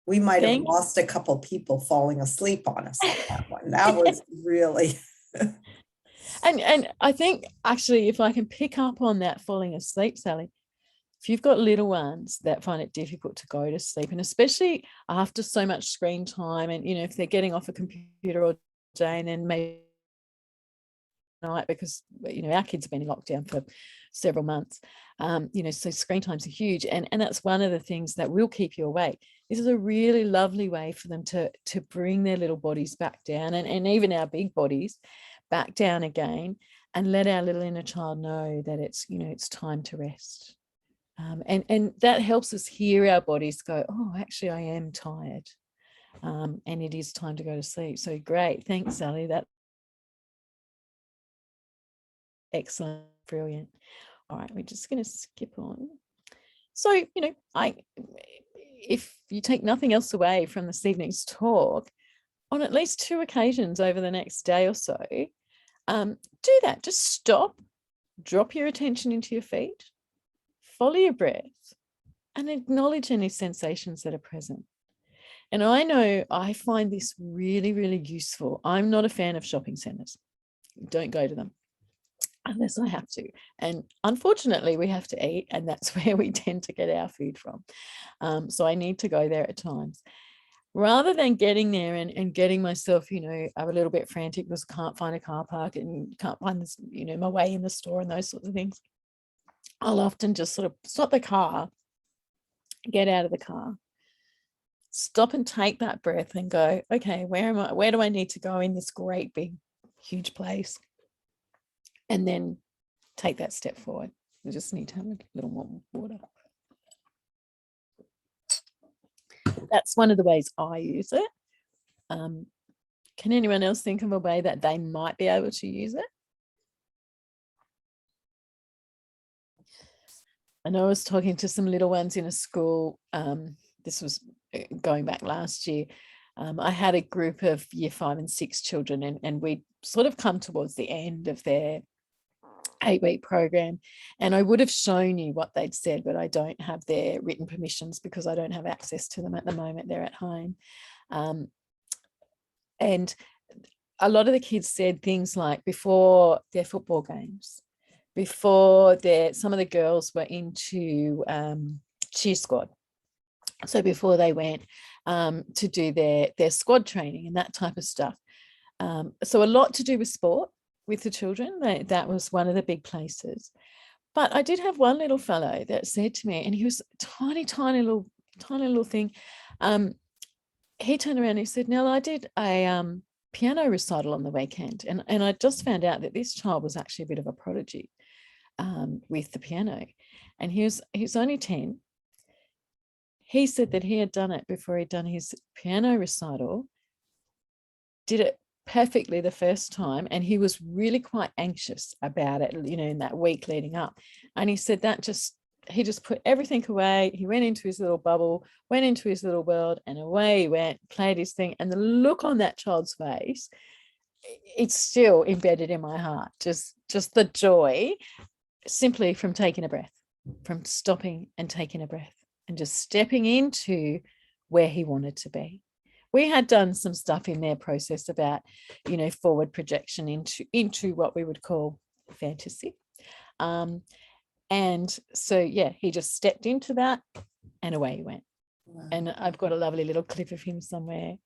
We might have lost a couple people falling asleep on us on that one. That was really. and I think actually, if I can pick up on that falling asleep, Sally, if you've got little ones that find it difficult to go to sleep, and especially after so much screen time, and if they're getting off a computer all day and then maybe night, because our kids have been in lockdown for several months, so screen times are huge, and that's one of the things that will keep you awake. This is a really lovely way for them to bring their little bodies back down, and even our big bodies back down again, and let our little inner child know that it's time to rest. And that helps us hear our bodies go, oh, actually, I am tired. And it is time to go to sleep. So great. Thanks, Sally. That's excellent. Brilliant. All right. We're just going to skip on. So, if you take nothing else away from this evening's talk, on at least 2 occasions over the next day or so, do that. Just stop, drop your attention into your feet, follow your breath, and acknowledge any sensations that are present. And I know I find this really, really useful. I'm not a fan of shopping centres. Don't go to them unless I have to. And unfortunately, we have to eat, and that's where we tend to get our food from. So I need to go there at times. Rather than getting there and getting myself, a little bit frantic because I can't find a car park and can't find this, my way in the store and those sorts of things, I'll often just sort of stop the car, get out of the car, stop and take that breath and go, okay, where am I? Where do I need to go in this great big, huge place? And then take that step forward. We just need to have a little more water. That's one of the ways I use it. Can anyone else think of a way that they might be able to use it? I know I was talking to some little ones in a school. This was going back last year. I had a group of year 5 and 6 children, and we'd sort of come towards the end of their 8-week program, and I would have shown you what they'd said, but I don't have their written permissions because I don't have access to them at the moment. They're at home. And a lot of the kids said things like, before their football games, before some of the girls were into cheer squad. So before they went to do their squad training and that type of stuff. So a lot to do with sport with the children. That was one of the big places. But I did have one little fellow that said to me, and he was tiny little thing. He turned around and he said, Nelle, I did a piano recital on the weekend. And I just found out that this child was actually a bit of a prodigy with the piano. And he's only 10. He said that he had done it before he'd done his piano recital, did it perfectly the first time, and he was really quite anxious about it, in that week leading up. And he said that he just put everything away. He went into his little bubble, went into his little world, and away he went, played his thing. And the look on that child's face, it's still embedded in my heart. Just the joy simply from taking a breath, from stopping and taking a breath and just stepping into where he wanted to be. We had done some stuff in their process about, forward projection into what we would call fantasy. And so, yeah, he just stepped into that and away he went. Wow. And I've got a lovely little clip of him somewhere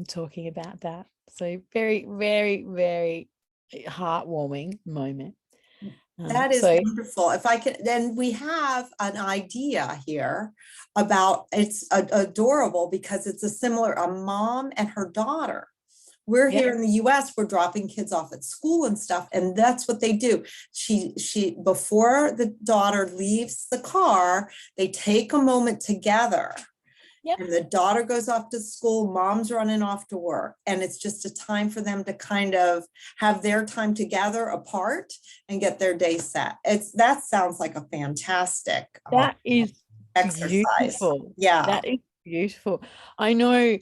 talking about that. So very, very, very heartwarming moment. That is wonderful. If I can, then we have an idea here about, it's adorable because it's a mom and her daughter. We're here in the US, we're dropping kids off at school and stuff. And that's what they do. She, before the daughter leaves the car, they take a moment together. Yep. And the daughter goes off to school, mom's running off to work. And it's just a time for them to kind of have their time together apart and get their day set. That sounds like a fantastic that is exercise. Beautiful. Yeah. That is beautiful. I know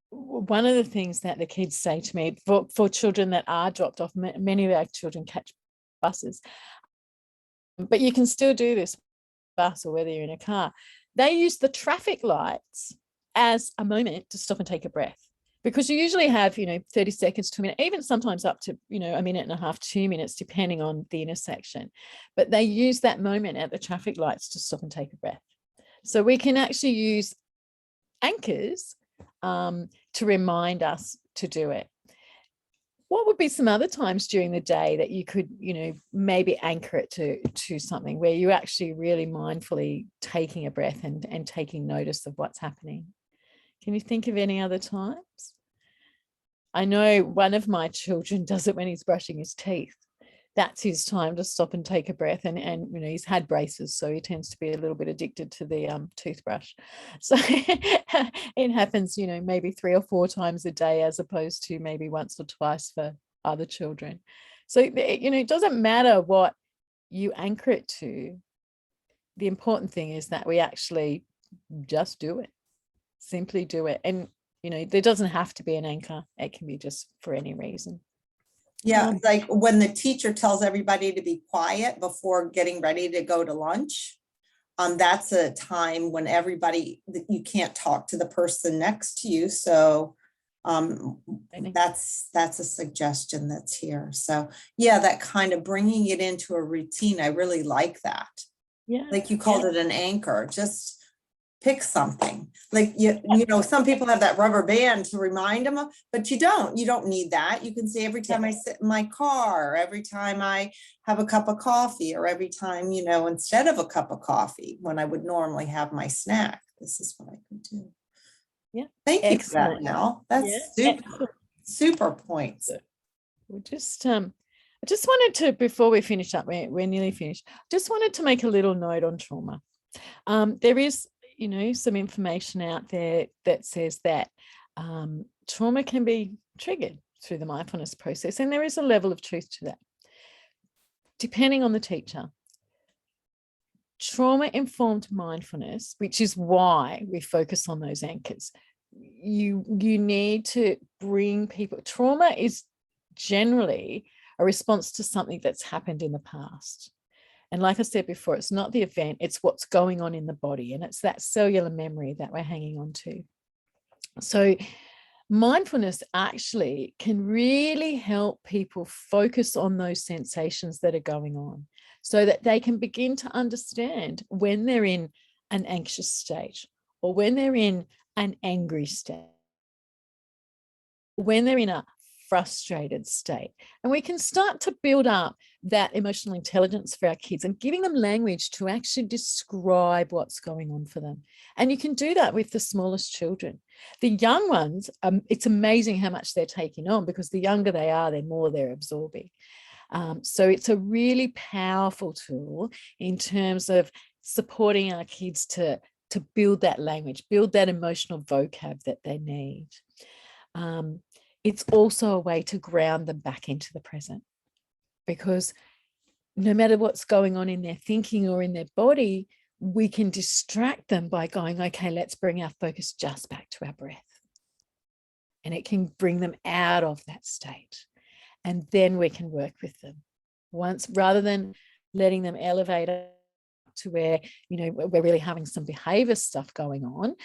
one of the things that the kids say to me for children that are dropped off, many of our children catch buses, but you can still do this bus or whether you're in a car. They use the traffic lights as a moment to stop and take a breath, because you usually have, 30 seconds to a minute, even sometimes up to, a minute and a half, 2 minutes, depending on the intersection. But they use that moment at the traffic lights to stop and take a breath. So we can actually use anchors to remind us to do it. What would be some other times during the day that you could, maybe anchor it to something where you're actually really mindfully taking a breath and taking notice of what's happening? Can you think of any other times? I know one of my children does it when he's brushing his teeth. That's his time to stop and take a breath. And he's had braces, so he tends to be a little bit addicted to the toothbrush. So it happens, maybe 3 or 4 times a day, as opposed to maybe once or twice for other children. So, it doesn't matter what you anchor it to. The important thing is that we actually just do it, simply do it. And, there doesn't have to be an anchor. It can be just for any reason. Yeah, like when the teacher tells everybody to be quiet before getting ready to go to lunch, that's a time when you can't talk to the person next to you. So that's a suggestion that's here. So yeah, that kind of bringing it into a routine, I really like that. Yeah, like you called it an anchor. Just pick something. Like some people have that rubber band to remind them of, but you don't need that. You can say every time I sit in my car, or every time I have a cup of coffee, or every time, instead of a cup of coffee when I would normally have my snack, this is what I could do. Yeah. Thank you for that, Nelle. That's super points. We just I just wanted to, before we finish up, we're nearly finished, just wanted to make a little note on trauma. There is some information out there that says that trauma can be triggered through the mindfulness process, and there is a level of truth to that, depending on the teacher. Trauma-informed mindfulness, which is why we focus on those anchors. You need to bring people. Trauma is generally a response to something that's happened in the past. And like I said before, it's not the event, it's what's going on in the body. And it's that cellular memory that we're hanging on to. So mindfulness actually can really help people focus on those sensations that are going on so that they can begin to understand when they're in an anxious state or when they're in an angry state, when they're in a frustrated state. And we can start to build up that emotional intelligence for our kids and giving them language to actually describe what's going on for them. And you can do that with the smallest children. The young ones, it's amazing how much they're taking on, because the younger they are, the more they're absorbing. So it's a really powerful tool in terms of supporting our kids to build that language, build that emotional vocab that they need. It's also a way to ground them back into the present, because no matter what's going on in their thinking or in their body, we can distract them by going, okay, let's bring our focus just back to our breath. And it can bring them out of that state. And then we can work with them once, rather than letting them elevate up to where, you know, we're really having some behavior stuff going on.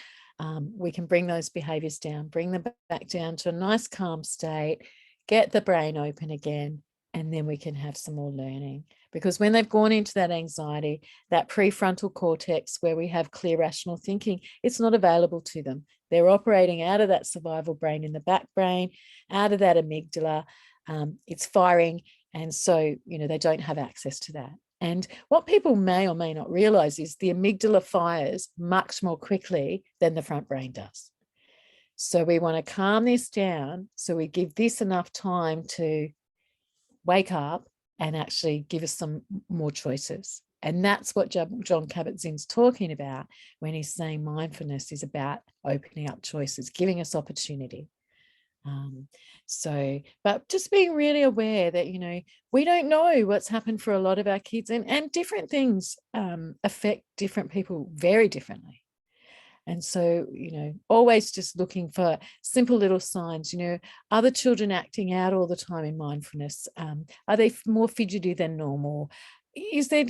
We can bring those behaviors down, bring them back down to a nice calm state, get the brain open again, and then we can have some more learning. Because when they've gone into that anxiety, that prefrontal cortex where we have clear rational thinking, it's not available to them. They're operating out of that survival brain in the back brain, out of that amygdala. It's firing. And so, you know, they don't have access to that. And what people may or may not realize is the amygdala fires much more quickly than the front brain does. So we want to calm this down. So we give this enough time to wake up and actually give us some more choices. And that's what John Kabat-Zinn's talking about when he's saying mindfulness is about opening up choices, giving us opportunity. But just being really aware that, you know, we don't know what's happened for a lot of our kids, and different things affect different people very differently. And so, you know, always just looking for simple little signs. You know, are the children acting out all the time in mindfulness? Are they more fidgety than normal? Is there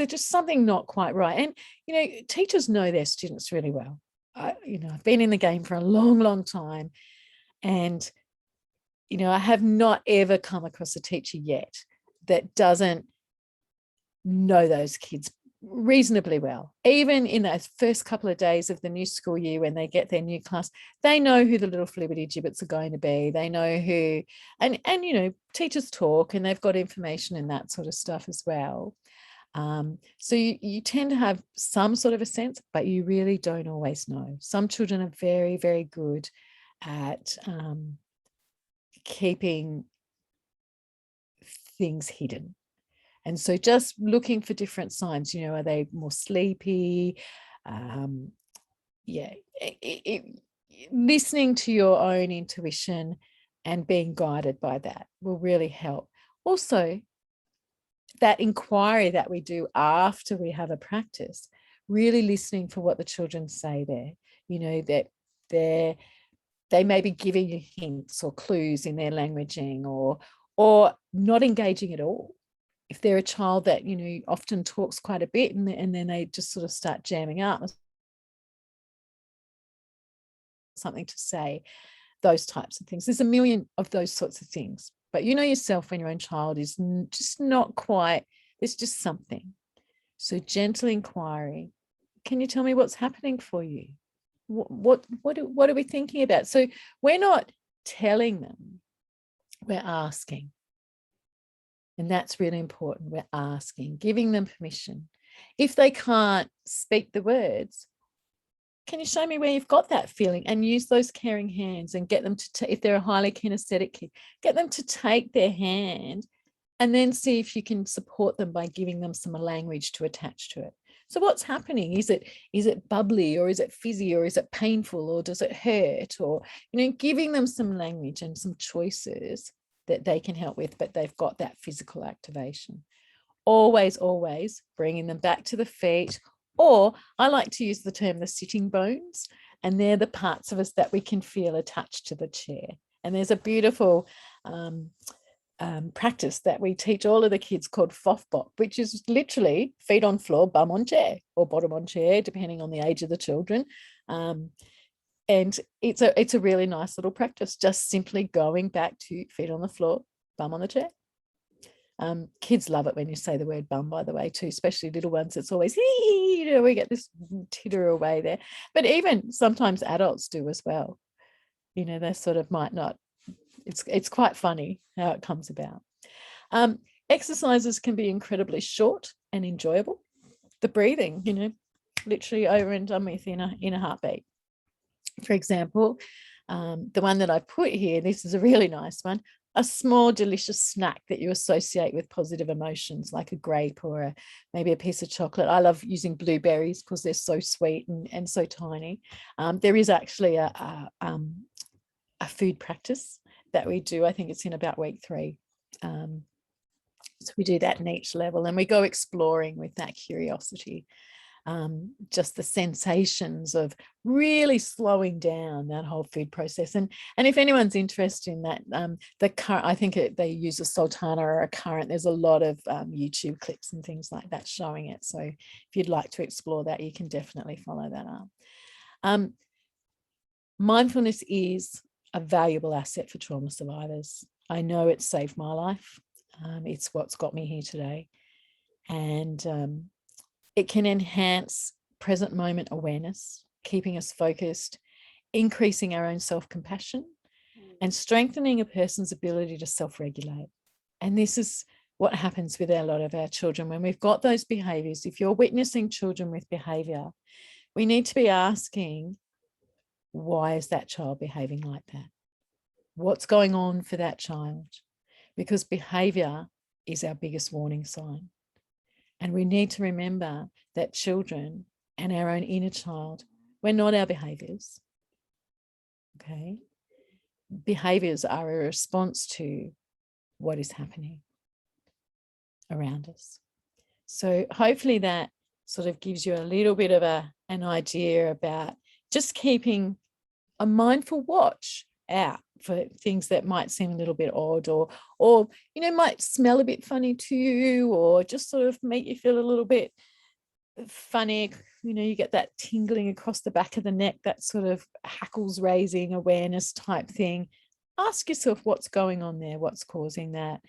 just something not quite right? And, you know, teachers know their students really well. I've been in the game for a long, long time. And, you know, I have not ever come across a teacher yet that doesn't know those kids reasonably well. Even in those first couple of days of the new school year, when they get their new class, they know who the little flibbity gibbets are going to be. They know who, and you know, teachers talk and they've got information and that sort of stuff as well. So you tend to have some sort of a sense, but you really don't always know. Some children are very, very good at keeping things hidden. And so just looking for different signs, you know, are they more sleepy? Listening to your own intuition and being guided by that will really help. Also, that inquiry that we do after we have a practice, really listening for what the children say there, you know, that they may be giving you hints or clues in their languaging, or not engaging at all. If they're a child that, you know, often talks quite a bit and then they just sort of start jamming up something to say, those types of things. There's a million of those sorts of things. But you know yourself when your own child is just not quite, there's just something. So gentle inquiry. Can you tell me what's happening for you? What are we thinking about? So we're not telling them, we're asking. And that's really important. We're asking, giving them permission. If they can't speak the words, can you show me where you've got that feeling? And use those caring hands and get them to, if they're a highly kinesthetic kid, get them to take their hand and then see if you can support them by giving them some language to attach to it. So what's happening? Is it bubbly, or is it fizzy, or is it painful, or does it hurt? Or, you know, giving them some language and some choices that they can help with, but they've got that physical activation. Always bringing them back to the feet, or I like to use the term the sitting bones, and they're the parts of us that we can feel attached to the chair. And there's a beautiful practice that we teach all of the kids called Fofbok, which is literally feet on floor, bum on chair, or bottom on chair, depending on the age of the children. And it's a really nice little practice, just simply going back to feet on the floor, bum on the chair. Kids love it when you say the word bum, by the way, too, especially little ones. It's always, we get this titter away there. But even sometimes adults do as well. They sort of might not. It's quite funny how it comes about. Exercises can be incredibly short and enjoyable. The breathing, literally over and done with in a heartbeat. For example, the one that I put here, this is a really nice one, a small delicious snack that you associate with positive emotions, like a grape or maybe a piece of chocolate. I love using blueberries because they're so sweet and so tiny. There is actually a food practice that we do. I think it's in about week 3. So we do that in each level, and we go exploring with that curiosity. Just the sensations of really slowing down that whole food process. And if anyone's interested in that, the current, I think they use a sultana or a current. There's a lot of YouTube clips and things like that showing it. So if you'd like to explore that, you can definitely follow that up. Mindfulness is a valuable asset for trauma survivors. I know it's saved my life. It's what's got me here today. And it can enhance present moment awareness, keeping us focused, increasing our own self-compassion, and strengthening a person's ability to self-regulate. And this is what happens with a lot of our children when we've got those behaviors. If you're witnessing children with behavior, we need to be asking, why is that child behaving like that? What's going on for that child? Because behavior is our biggest warning sign. And we need to remember that children and our own inner child, we're not our behaviors. Okay. Behaviors are a response to what is happening around us. So hopefully that sort of gives you a little bit of an idea about just keeping a mindful watch out for things that might seem a little bit odd or might smell a bit funny to you, or just sort of make you feel a little bit funny. You get that tingling across the back of the neck, that sort of hackles raising awareness type thing. Ask yourself what's going on there, what's causing that,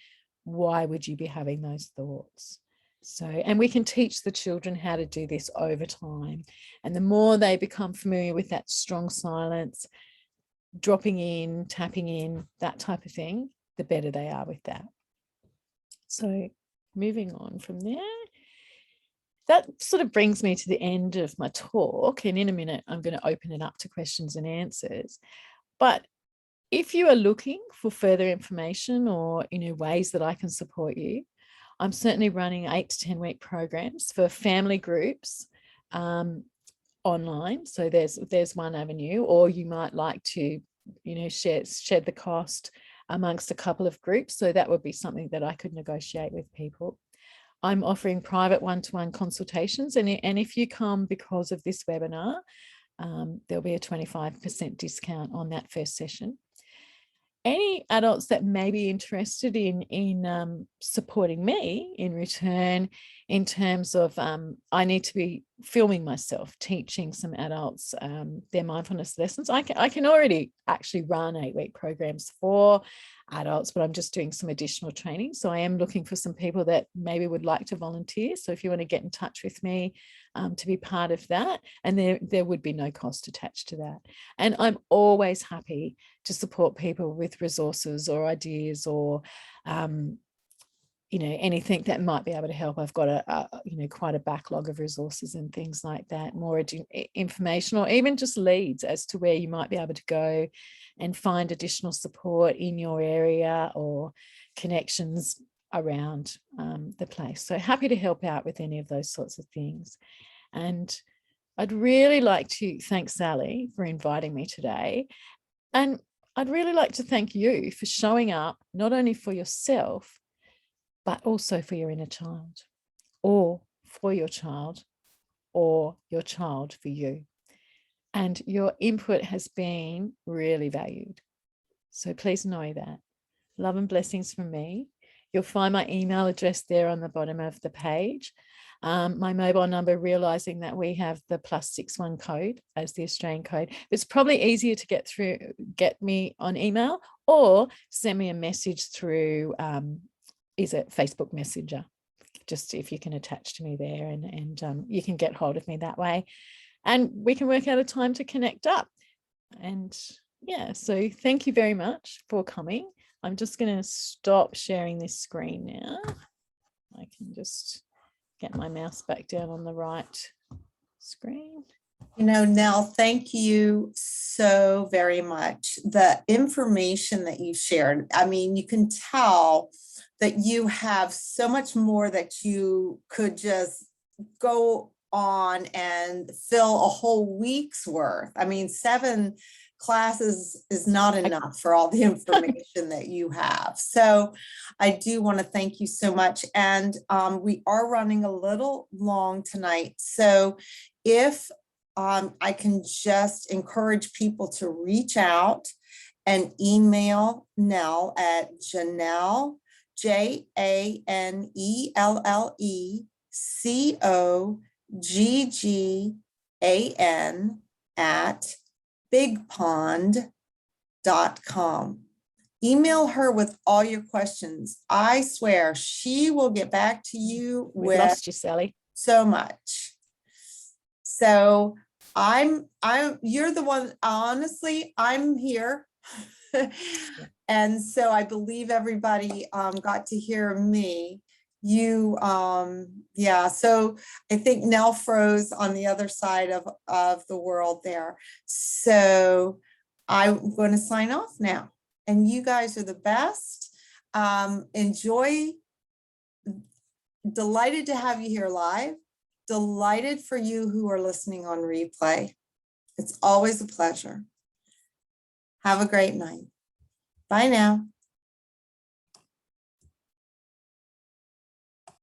why would you be having those thoughts? So, and we can teach the children how to do this over time, and the more they become familiar with that strong silence, dropping in, tapping in, that type of thing, the better they are with that. So moving on from there, that sort of brings me to the end of my talk. And in a minute, I'm going to open it up to questions and answers. But if you are looking for further information or, ways that I can support you, I'm certainly running 8 to 10 week programs for family groups online. So there's one avenue, or you might like to, shed the cost amongst a couple of groups. So that would be something that I could negotiate with people. I'm offering private one-to-one consultations. And if you come because of this webinar, there'll be a 25% discount on that first session. Any adults that may be interested in supporting me in return, in terms of I need to be filming myself teaching some adults their mindfulness lessons. I can already actually run 8-week programs for adults, but I'm just doing some additional training. So I am looking for some people that maybe would like to volunteer. So if you want to get in touch with me to be part of that, and there would be no cost attached to that. And I'm always happy to support people with resources or ideas or anything that might be able to help. I've got quite a backlog of resources and things like that, more information, or even just leads as to where you might be able to go and find additional support in your area or connections around the place. So happy to help out with any of those sorts of things. And I'd really like to thank Sally for inviting me today. And I'd really like to thank you for showing up, not only for yourself, but also for your inner child, or for your child, or your child for you. And your input has been really valued. So please know that. Love and blessings from me. You'll find my email address there on the bottom of the page. My mobile number, realizing that we have the +61 code as the Australian code. It's probably easier to get me on email, or send me a message through, is it Facebook Messenger? Just if you can attach to me there, and you can get hold of me that way, and we can work out a time to connect up. And yeah, so thank you very much for coming. I'm just going to stop sharing this screen now. I can just get my mouse back down on the right screen. You know, Nell, thank you so very much. The information that you shared, I mean, you can tell that you have so much more that you could just go on and fill a whole week's worth. I mean, 7 classes is not enough for all the information that you have. So I do want to thank you so much. And we are running a little long tonight. So if I can just encourage people to reach out and email Nelle at Janelle, JANELLECOGGAN at bigpond.com. Email her with all your questions. I swear she will get back to you We've lost you, Sally. So much. So you're the one, honestly, I'm here. And so I believe everybody got to hear me. You, yeah, so I think Nelle froze on the other side of the world there. So I'm going to sign off now. And you guys are the best. Enjoy. Delighted to have you here live. Delighted for you who are listening on replay. It's always a pleasure. Have a great night. Bye now.